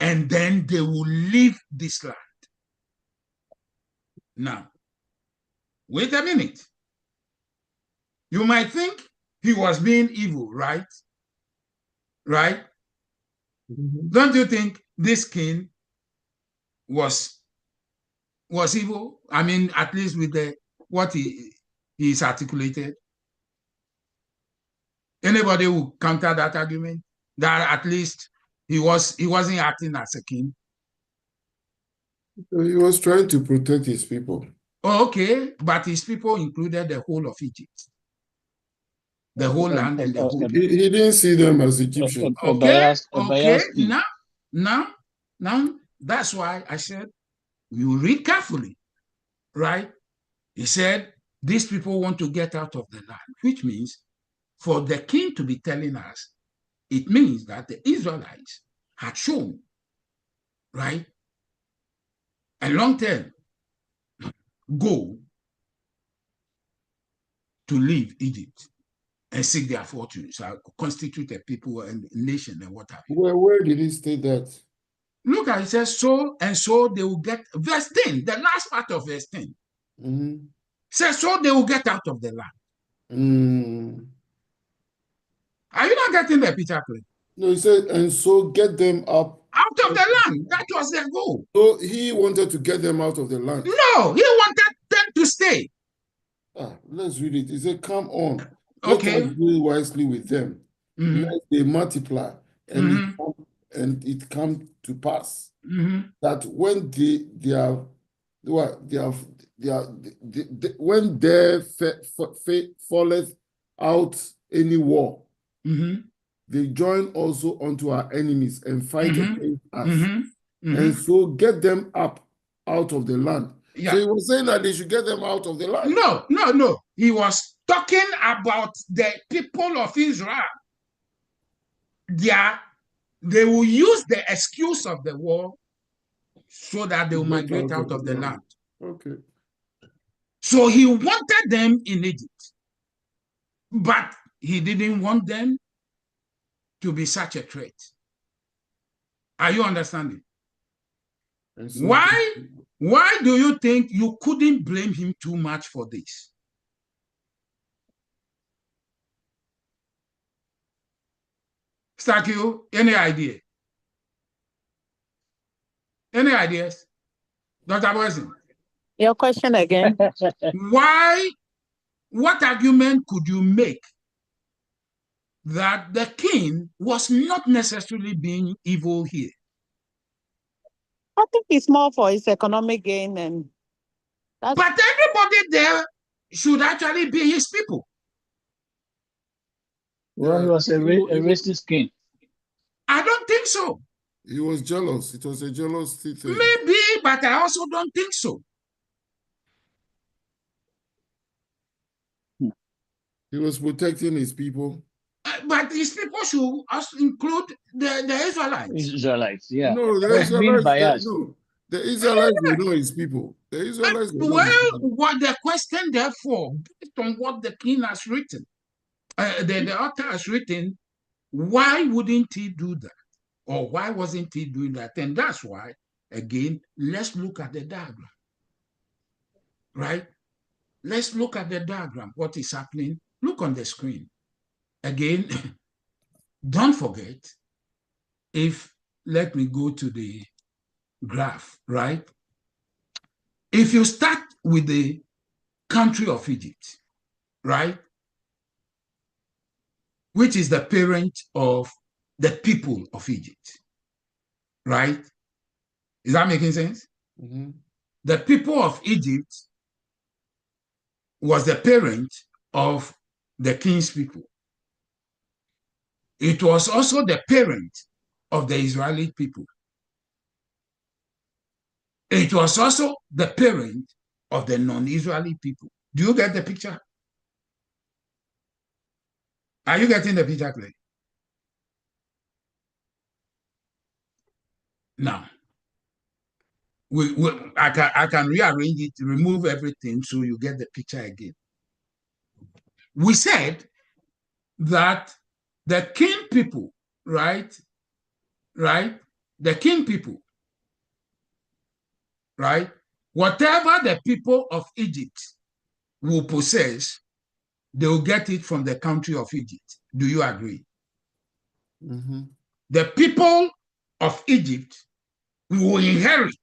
And then they will leave this land. Now, wait a minute. You might think he was being evil, right? Right? Mm-hmm. Don't you think this king was evil? I mean, at least with what he's articulated. Anybody who counter that argument? That at least he wasn't acting as a king. He was trying to protect his people. Oh, okay, but his people included the whole of Egypt. The whole land and the whole. He didn't see them as Egyptians. Okay. Now, that's why I said, you read carefully, right? He said, these people want to get out of the land, which means for the king to be telling us, it means that the Israelites had shown, right, a long-term goal to leave Egypt and seek their fortunes, constitute a people and a nation and what have you. Where did he state that? Look at it, says, so and so they will get, verse 10, the last part of verse 10. Mm-hmm. So they will get out of the land. Mm. Are you not getting the picture, please? No, he said, and so get them up. Out of the land. That was their goal. So he wanted to get them out of the land. No, he wanted them to stay. Let's read it. He said, come on. Okay. Let us deal wisely with them. Mhm. Let they multiply, and it come to pass that when when there falleth out any war, they join also unto our enemies and fight against us. And so get them up out of the land. Yeah. So he was saying that they should get them out of the land. No. He was talking about the people of Israel. They will use the excuse of the war so that they will migrate out of the land. Okay. So he wanted them in Egypt, but he didn't want them to be such a threat. Are you understanding? So Why do you think you couldn't blame him too much for this? Stakio, any idea? Any ideas? Dr. Boyson? Your question again? What argument could you make that the king was not necessarily being evil here? I think it's more for his economic gain, but everybody there should actually be his people. Well, he was a racist king. I don't think so. He was jealous. It was a jealous thing. Maybe, but I also don't think so. He was protecting his people. But his people should also include the Israelites. Israelites, yeah. No, the Israelites, the Israelites were not his people. The Israelites were not his people. What the question, therefore, based on what the king has written, the author has written, why wouldn't he do that? Or why wasn't he doing that? And that's why, again, let's look at the diagram. Right? Let's look at the diagram. What is happening? Look on the screen. Again, don't forget, let me go to the graph, right? If you start with the country of Egypt, right? Which is the parent of the people of Egypt, right? Is that making sense? The people of Egypt was the parent of the king's people. It was also the parent of the Israeli people. It was also the parent of the non-Israeli people. Do you get the picture? Are you getting the picture, Clay? Now, I can rearrange it, remove everything so you get the picture again. We said that the king people, right? The king people, right? Whatever the people of Egypt will possess, they will get it from the country of Egypt. Do you agree? The people of Egypt will inherit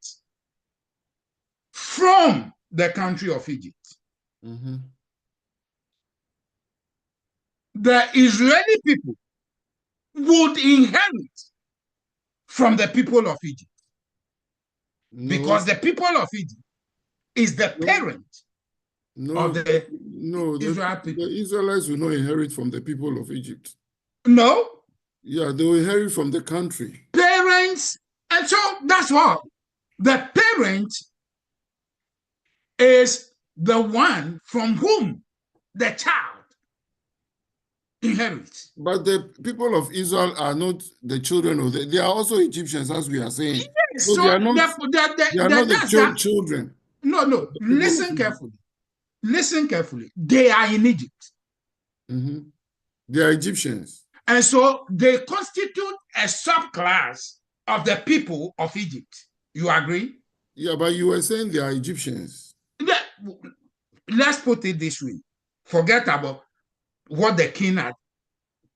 from the country of Egypt. The Israeli people would inherit from the people of Egypt. Because the people of Egypt is the parent of the Israel people. The Israelites will not inherit from the people of Egypt. No. Yeah, they will inherit from the country. Parents, and so that's what. The parent is the one from whom the child inherits. But the people of Israel are not the children of they are also Egyptians, as we are saying. Yes, so they are not the children. No. Listen carefully. Listen carefully. They are in Egypt. They are Egyptians. And so they constitute a subclass of the people of Egypt. You agree? Yeah, but you were saying they are Egyptians. let's put it this way. Forget about what the king had.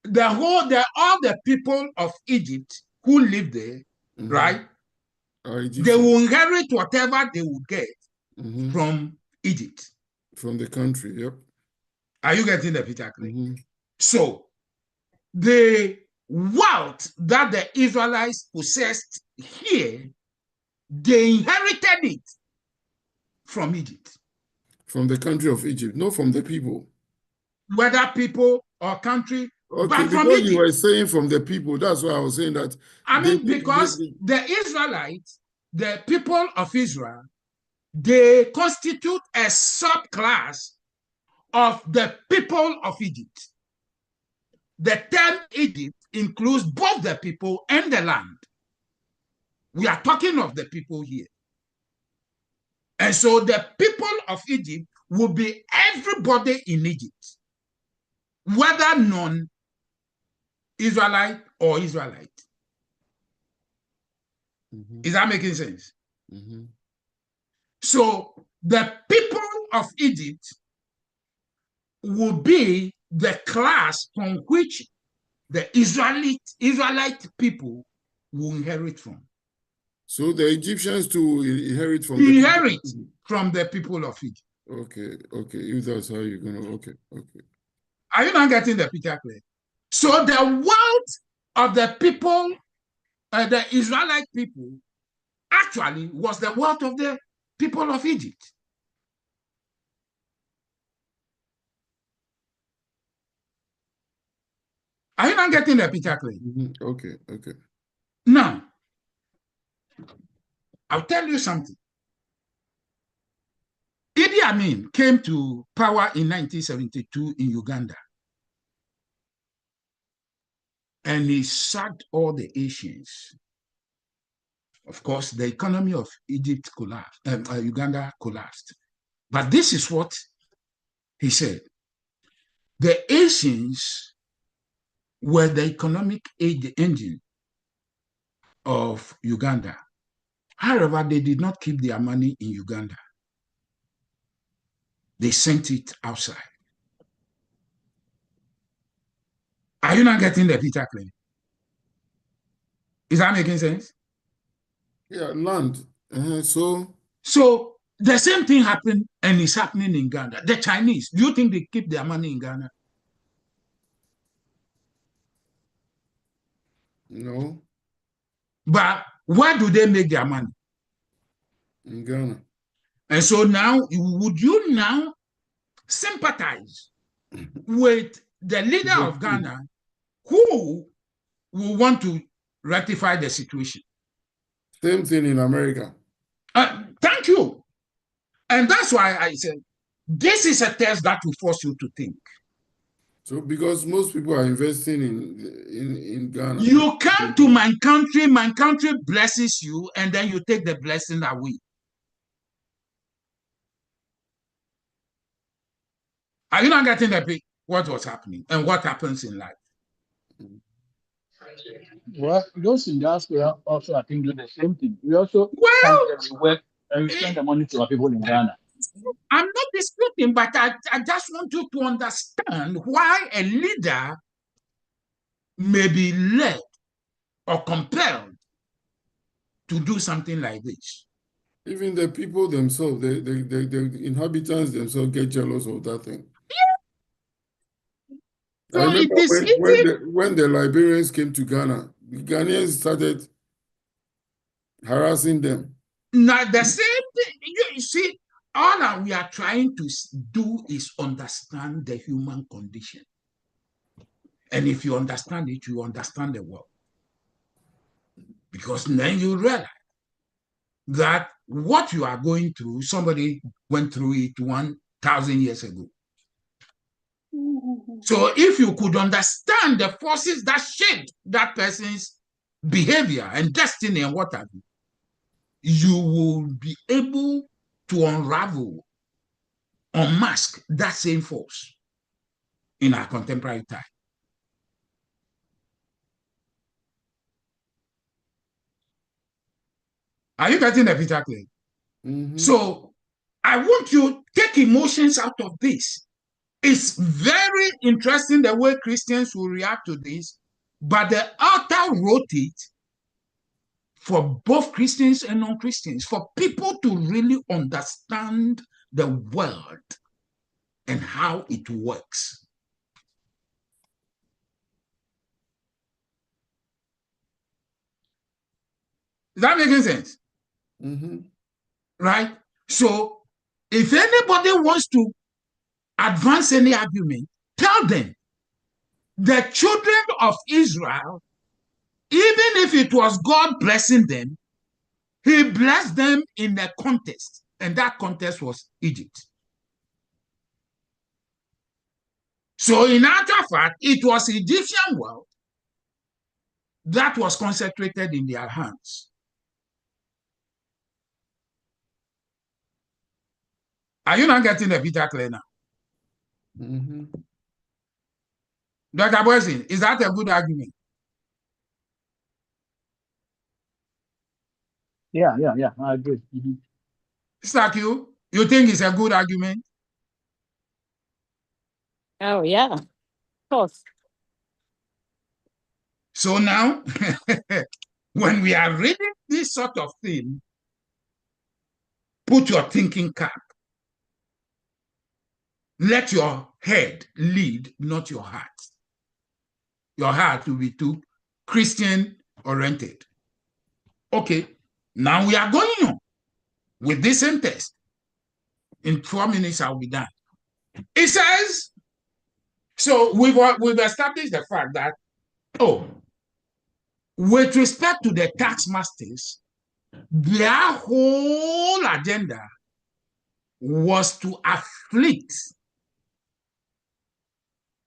All the people of Egypt who live there, right? They will inherit whatever they will get from Egypt. From the country, yep. Are you getting the picture? So the wealth that the Israelites possessed here, they inherited it from Egypt. From the country of Egypt, not from the people. Whether people or country, okay, but from because Egypt. You were saying from the people, that's why I was saying that. I mean, because the Israelites, the people of Israel, they constitute a subclass of the people of Egypt. The term Egypt includes both the people and the land. We are talking of the people here. And so the people of Egypt will be everybody in Egypt, whether non-Israelite or Israelite. Is that making sense? So the people of Egypt will be the class from which the Israelite people will inherit from. So the Egyptians too inherit from the people of Egypt. Okay, if that's how you're gonna, okay. Are you not getting the picture clear? So the wealth of the people, the Israelite people, actually was the wealth of the people of Egypt. Are you not getting the picture clear? Okay. Now, I'll tell you something. Idi Amin came to power in 1972 in Uganda. And he sacked all the Asians. Of course, the economy of Egypt collapsed, Uganda collapsed. But this is what he said. The Asians were the economic engine of Uganda. However, they did not keep their money in Uganda. They sent it outside. Are you not getting the picture clear? Is that making sense? Yeah, land. So the same thing happened and is happening in Ghana. The Chinese, do you think they keep their money in Ghana? No. But where do they make their money? In Ghana. And so now, would you now sympathize with the leader of Ghana who will want to rectify the situation? Same thing in America. Thank you. And that's why I said, this is a test that will force you to think. So because most people are investing in Ghana. You come to my country blesses you, and then you take the blessing away. Are you not getting what was happening and what happens in life? Well, those in diaspora also, I think, do the same thing. We also work and we spend the money to our people in Ghana. I'm not disputing, but I just want you to understand why a leader may be led or compelled to do something like this. Even the people themselves, the inhabitants themselves get jealous of that thing. So I remember when the Liberians came to Ghana, the Ghanaians started harassing them. Now, the same thing, you see, all that we are trying to do is understand the human condition. And if you understand it, you understand the world. Because then you realize that what you are going through, somebody went through it 1,000 years ago. So if you could understand the forces that shaped that person's behavior and destiny and what have you, you will be able to unravel, unmask that same force in our contemporary time. Are you getting the picture clear? So I want you take emotions out of this. It's very interesting the way Christians will react to this, but the author wrote it for both Christians and non-Christians, for people to really understand the world and how it works. Is that making sense? Mm-hmm. Right? So if anybody wants to advance any argument, tell them the children of Israel, even if it was God blessing them, he blessed them in a context, and that context was Egypt. So in actual fact, it was Egyptian wealth that was concentrated in their hands. Are you not getting the picture clear now? Mm-hmm. Dr. Boyson, is that a good argument? Yeah, I agree. Mm-hmm. Sister Q, you think it's a good argument? Oh, yeah, of course. So now, when we are reading this sort of thing, put your thinking cap. Let your head lead, not your heart. Your heart will be too Christian-oriented. Okay, now we are going on with this same test. In 4 minutes, I'll be done. It says, so we've established the fact that, with respect to the tax masters, their whole agenda was to afflict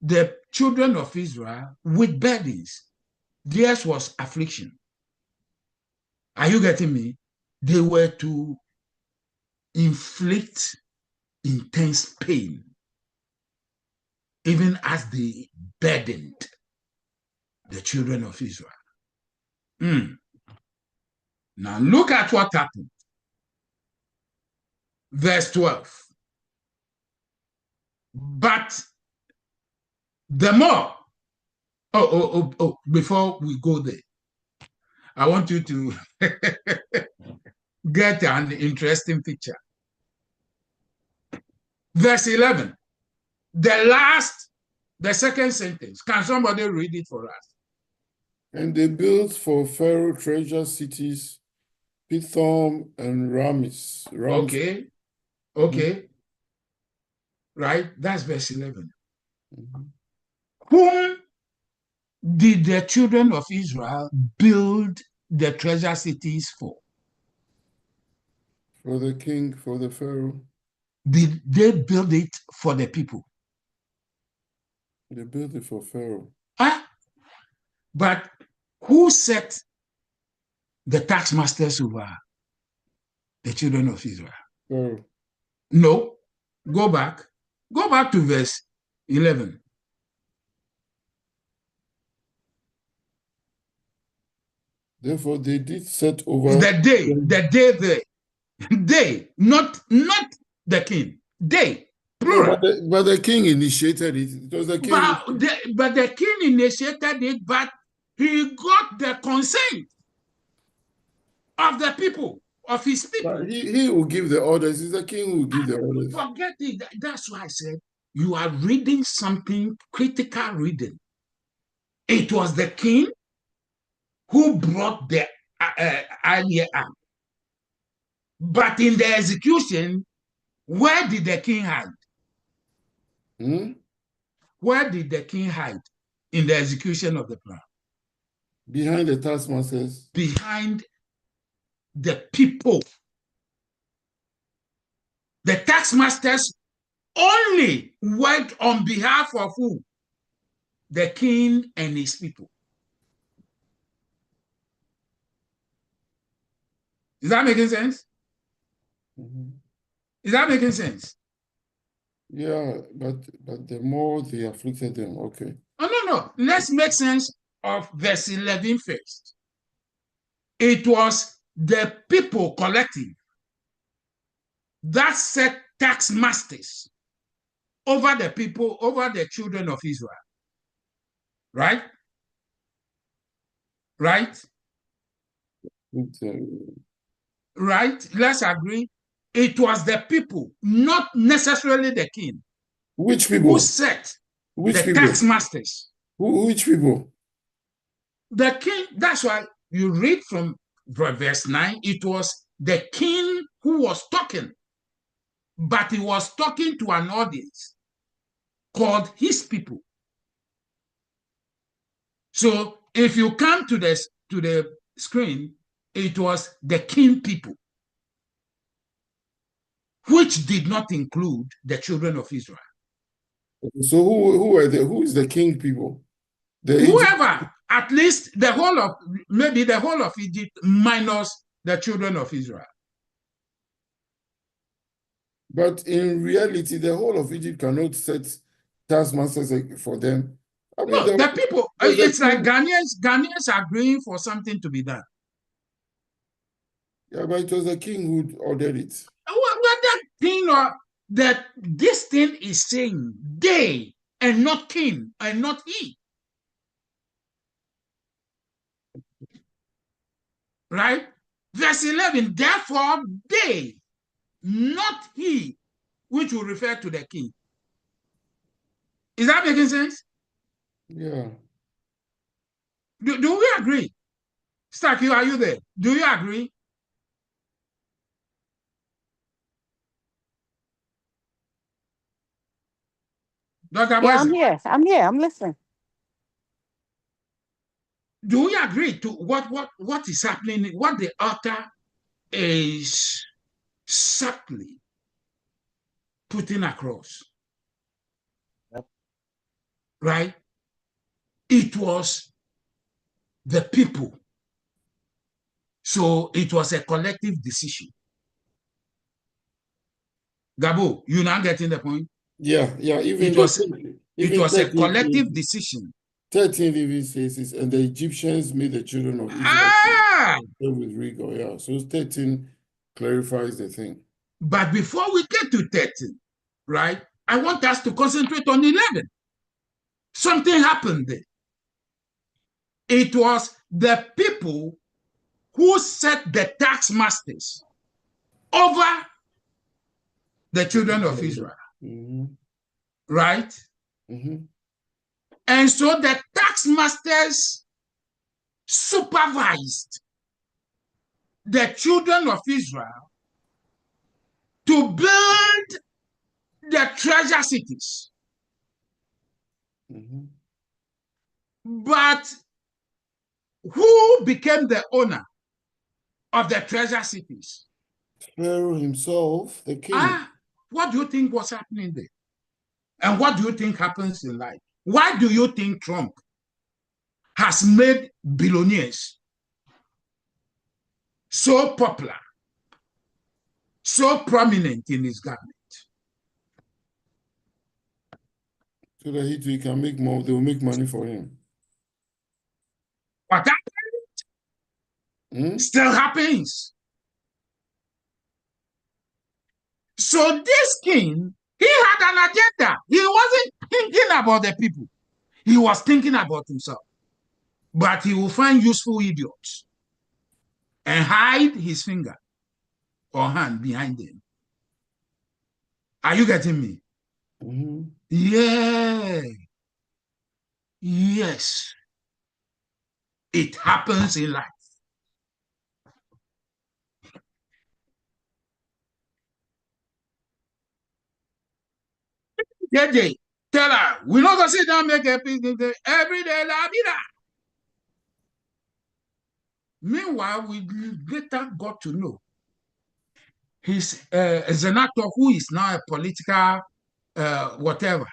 the children of Israel with burdens. Theirs was affliction. Are you getting me? They were to inflict intense pain, even as they burdened the children of Israel. Now look at what happened. Verse 12. But the more, before we go there, I want you to get an interesting picture. Verse 11, the second sentence. Can somebody read it for us? And they built for Pharaoh treasure cities, Pithom and Ramis. Okay. Mm-hmm. Right, that's verse 11. Mm-hmm. Whom did the children of Israel build the treasure cities for? For the king, for the Pharaoh. Did they build it for the people? They built it for Pharaoh. But who set the tax masters over the children of Israel? Pharaoh. No, go back to verse 11. Therefore, they did set over the day there. They, not the king. They, plural. No, but the king initiated it. It was the king. But the king initiated it, but he got the consent of the people, of his people. But he will give the orders. It's the king who will give the orders. Forget it. That's why I said you are reading something, critical reading. It was the king who brought the idea up. But in the execution, where did the king hide? Where did the king hide in the execution of the plan? Behind the taskmasters. Behind the people. The taskmasters only worked on behalf of who? The king and his people. Is that making sense? Is that making sense? Yeah, but the more they afflicted them, okay. No. Let's make sense of verse 11 first. It was the people collective that set tax masters over the people, over the children of Israel. Right? Right? Right? Let's agree. It was the people, not necessarily the king. Which people? Who set the tax masters? Which people? The king. That's why you read from verse 9, it was the king who was talking, but he was talking to an audience called his people. So if you come to the screen, it was the king people, which did not include the children of Israel. So who is the king people? Whoever, at least maybe the whole of Egypt minus the children of Israel. But in reality, the whole of Egypt cannot set taskmasters for them. I mean, no, the people, it's like Ghanaians agreeing for something to be done. Yeah, but it was the king who ordered it. That thing or that this thing is saying they and not king and not he. Right? Verse 11, therefore they, not he, which will refer to the king. Is that making sense? Yeah. Do we agree? Starkey, are you there? Do you agree? Dr. Yeah, I'm here. I'm listening. Do we agree to what is happening, what the author is subtly putting across? Yep. Right? It was the people. So it was a collective decision. Gabo, you now getting the point? Yeah. Even it was a collective decision. 13 even says, and the Egyptians made the children of Israel with rigor. Yeah. So 13 clarifies the thing. But before we get to 13, right, I want us to concentrate on 11. Something happened there. It was the people who set the tax masters over the children of Israel. Mm-hmm. Right? Mm-hmm. And so the tax masters supervised the children of Israel to build the treasure cities. Mm-hmm. But who became the owner of the treasure cities? Pharaoh himself, the king. What do you think was happening there? And what do you think happens in life? Why do you think Trump has made billionaires so popular, so prominent in his government? So that he can make more, they will make money for him. What happened still happens. So this king, he had an agenda. He wasn't thinking about the people. He was thinking about himself. But he will find useful idiots and hide his finger or hand behind them. Are you getting me? Mm-hmm. Yeah. Yes. It happens in life. They tell her, we're not going to sit down and make a picnic every day, la vida. Meanwhile, we later got to know he's an actor who is now a political whatever.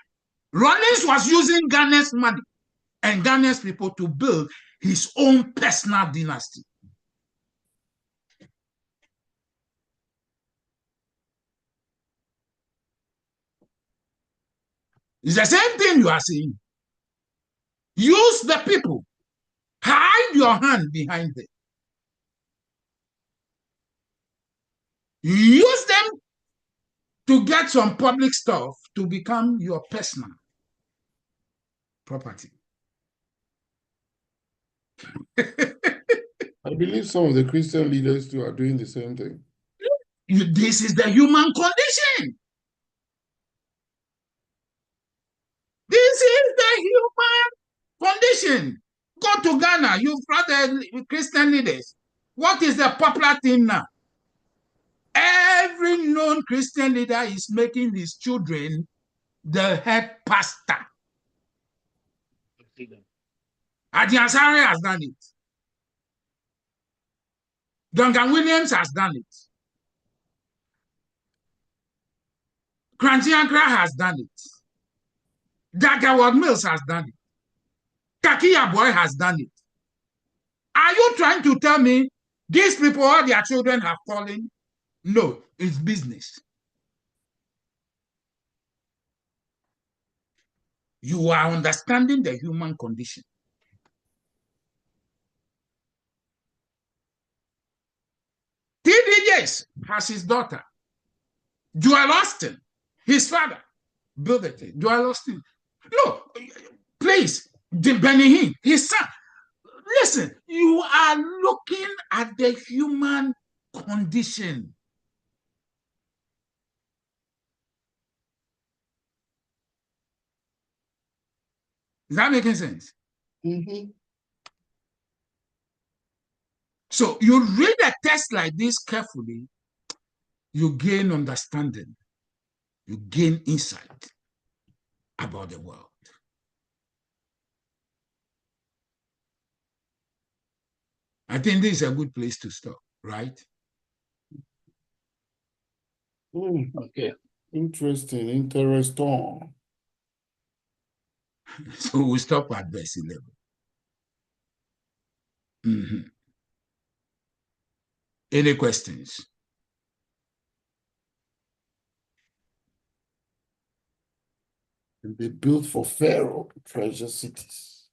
Rawlings was using Ghana's money and Ghana's people to build his own personal dynasty. It's the same thing you are saying. Use the people. Hide your hand behind them. Use them to get some public stuff to become your personal property. I believe some of the Christian leaders too are doing the same thing. This is the human condition. This is the human condition. Go to Ghana, you've brought the Christian leaders. What is the popular thing now? Every known Christian leader is making his children the head pastor. Adi Ansari has done it. Duncan Williams has done it. Kranji Ankara has done it. Dagawad Mills has done it. Kakia Boy has done it. Are you trying to tell me these people, all their children have fallen? No, it's business. You are understanding the human condition. TDJs has his daughter. Joel Austin, his father, built it. Joel Austin. No, please, Benny Hinn, his son. Listen, you are looking at the human condition. Is that making sense? Mm-hmm. So you read a text like this carefully, you gain understanding, you gain insight about the world. I think this is a good place to stop, right? Okay. Interesting. Interesting. So we'll stop at verse 11. Any questions? They built for Pharaoh treasure cities.